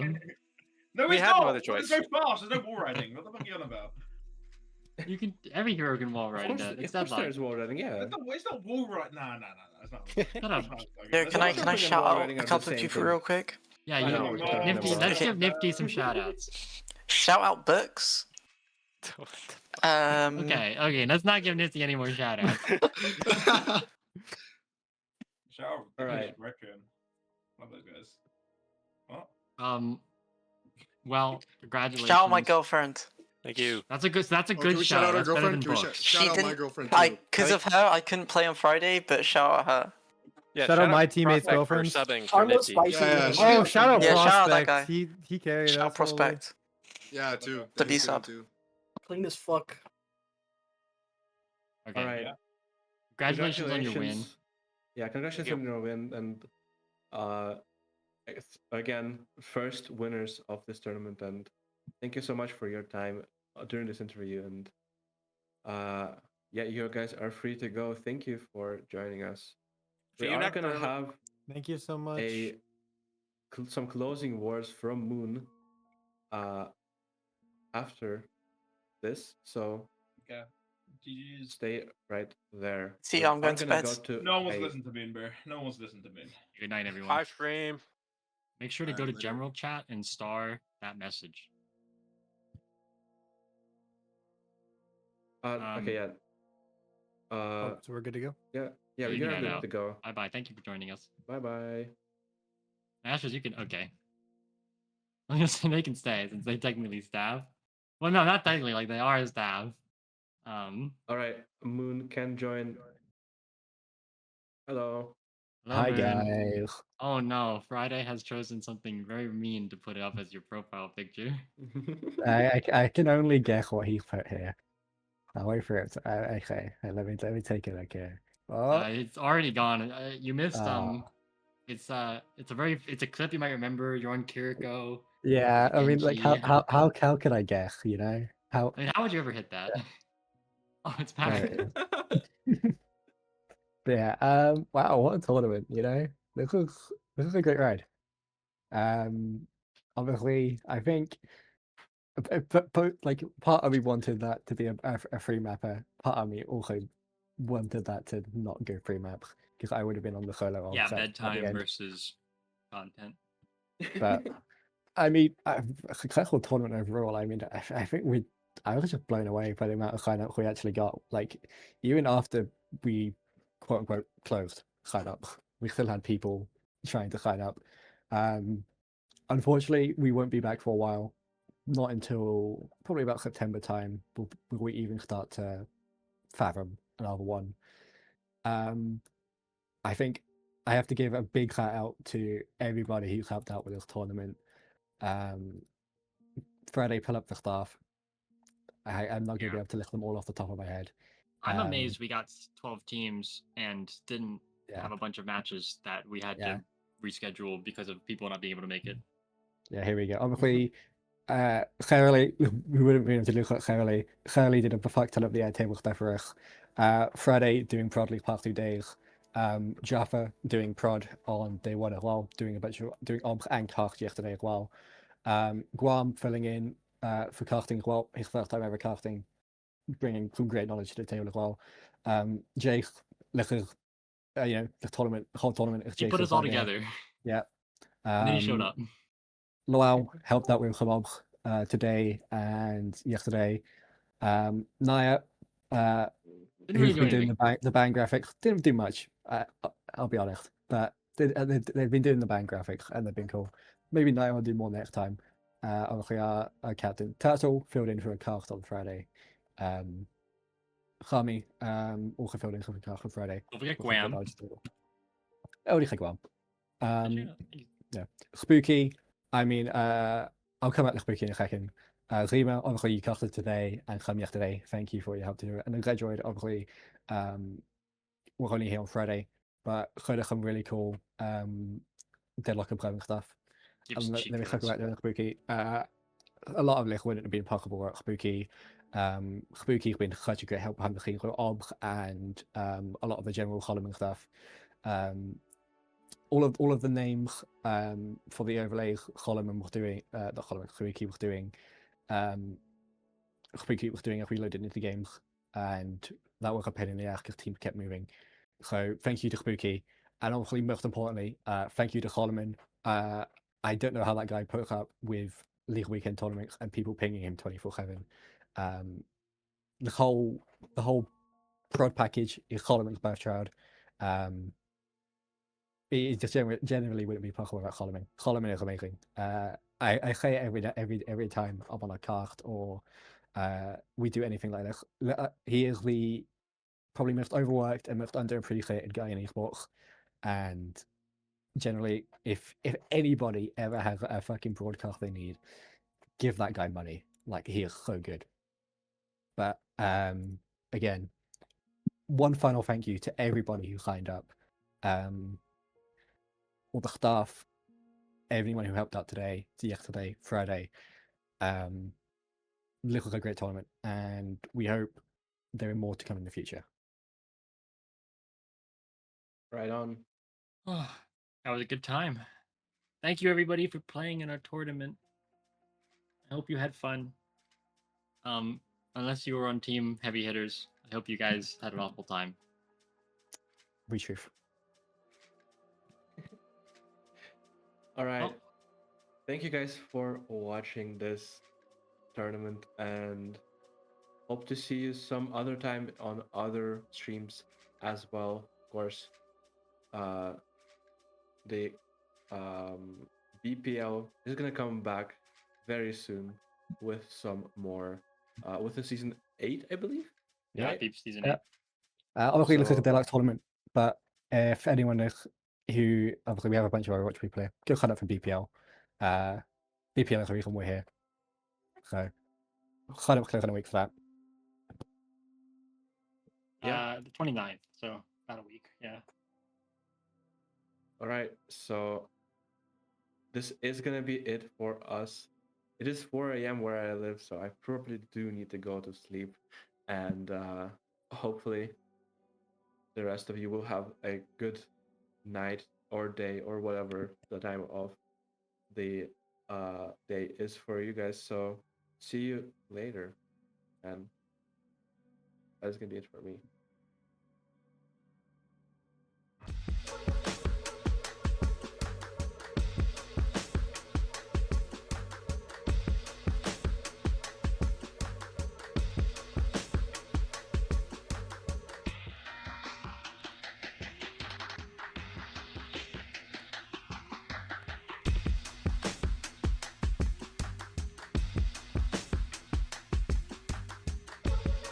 No, We it's had no not. other choice. There's no fast. There's no wall riding. What the fuck are you on about? You can every hero can wall Of ride course, that. of It's course deadline. there's wall riding, yeah. It's not wall riding. Nah, it's not. Shut up. Yeah, can I Fucking shout wall out riding a are the couple of same people thing. real quick? Yeah, I you know what you're talking Nifty. about. Let's give Nifty some shout outs. Shout out Books. Okay, let's not give Nifty any more shout outs. Shout out. All right. Reckon. Love those guys. What? Well, congratulations. Shout out my girlfriend. Thank you. That's a good Oh, can shout. we shout out our That's better than girlfriend? Can we books. She shout out my didn't- girlfriend too? Because of her, I couldn't play on Friday, but shout out her. Yeah, Shout out my teammate's Prospect for girlfriend. subbing for Carlos Nifty. Spicy. Yeah, was- yeah, Oh, shout out Yeah, shout out that Prospect. guy. He carried Shout us. out Prospect. Yeah, too. The He's good B-sub. too. Clean as fuck. Okay. All right. Yeah. Congratulations on your win. Yeah, congratulations you. on your win, and again, first winners of this tournament, and thank you so much for your time during this interview. And yeah, you guys are free to go. Thank you for joining us. See We you are next gonna tournament. have Thank you so much. some closing words from Moon after this, so Okay. GG's. stay right there. See, So I'm going to gonna bed. go to No one wants a- to listen to Moon, bro. No one wants to listen to Moon. Good night, everyone. Hi, stream. Make sure to Alright, go to later. general chat and star that message. Okay, yeah. Oh, so we're good to go. Yeah, you we can are head good out. to go. Bye bye. Thank you for joining us. Bye bye. Ashes, you can. Okay. I'm gonna say they can stay since they technically staff. Well, no, not technically. Like they are staff. All right, Moon can join. Hello. hello, Moon. guys. Oh no, Friday has chosen something very mean to put up as your profile picture. I can only guess what he put here. I'll wait for it. Okay, let me take a look here. Oh, It's already gone. You missed Oh. It's a clip you might remember. You're on Kiriko. yeah. I mean, like, Genji. how could I guess? You know how? I mean, how would you ever hit that? Oh, it's There back. it is. But yeah. Wow, what a tournament! You know, this was a great ride. Obviously, I think, but like part of me wanted that to be a free mapper. Part of me also wanted that to not go free map because I would have been on the solo role Yeah, set at the bedtime end. versus content. But I mean, a successful tournament overall. I mean, I think I was just blown away by the amount of sign-ups we actually got. Like, even after we quote unquote closed sign-up, we still had people trying to sign up. Unfortunately, we won't be back for a while. Not until probably about September time will we even start to fathom another one. I think I have to give a big shout out to everybody who helped out with this tournament. Friday, pull up the staff. I'm not going to be Yeah. able to list them all off the top of my head. I'm amazed we got 12 teams and didn't Yeah, have a bunch of matches that we had Yeah. to reschedule because of people not being able to make it. yeah. Here we go. Obviously, Charlie, we wouldn't be able to look at Charlie. Charlie did a perfect ton of the table stuff for us. Friday doing prod league past 2 days. Jaffa doing prod on day 1 as well, doing a bunch of doing omp and cast yesterday as well. Guam filling in for casting as well, his first time ever casting, bringing some great knowledge to the table as well. Jake, the whole tournament is He Jake. put us all together. Yeah. And then he showed up. Loal helped out with some obs today and yesterday. Naya, Didn't who's really do been doing anything. the band graphics, didn't do much. I'll be honest, but they've been doing the band graphics and they've been cool. Maybe Naya will do more next time. Obviously, our captain Turtle filled in for a cast on Friday. Khami also filled in for a cast on Friday. Don't forget Guam. Oh, die Guam. Actually, Yeah, Spooky. I mean, I'll come back to Spooky in a second. Rima, obviously you casted today and Kham yesterday. Thank you for your help to do it. And then Graduate, obviously, we're only here on Friday, but gewoon some really cool deadlock and programming stuff. gives Let cheat me talk codes. about the Spooky. A lot of this wouldn't have been possible without Spooky. Spooky's been such a great help behind the scenes with Ob and a lot of the general column and stuff. All of the names for the overlays Solomon was doing, not Solomon, Spooky was doing. Spooky was doing as we loaded into games, and that was a pain in the ass because teams kept moving. So thank you to Spooky, and obviously most importantly, thank you to Solomon. I don't know how that guy put up with League Weekend tournaments and people pinging him 24/7. The whole prod package is Solomon's birthchild. It just generally wouldn't be possible without Solomon. Solomon is amazing. I say it every time I'm on a cast or we do anything like this. He is the probably most overworked and most underappreciated guy in esports. And generally, if anybody ever has a fucking broadcast they need, give that guy money. Like, he is so good. But again, one final thank you to everybody who signed up. All the staff, everyone who helped out today, yesterday, Friday. This was a great tournament, and we hope there are more to come in the future. Right on. Oh, that was a good time. Thank you, everybody, for playing in our tournament. I hope you had fun. Unless you were on Team Heavy Hitters, I hope you guys had an awful time. Retruth. All right. Oh. Thank you guys for watching this tournament, and hope to see you some other time on other streams as well. Of course, the BPL is gonna come back very soon with some more with the season 8, I believe. Yeah, Right? Beep Season Yeah. 8. Obviously, this is a So- deluxe tournament, but if anyone knows who, obviously, we have a bunch of Overwatch people here, go sign up for BPL. BPL is the reason we're here. So, sign up close in a week for that. Yeah. The 29th, so about a week. Yeah. All right, so this is gonna be it for us. It is 4 a.m. where I live, so I probably do need to go to sleep, and hopefully the rest of you will have a good night or day or whatever the time of the day is for you guys. So see you later, and that's gonna be it for me.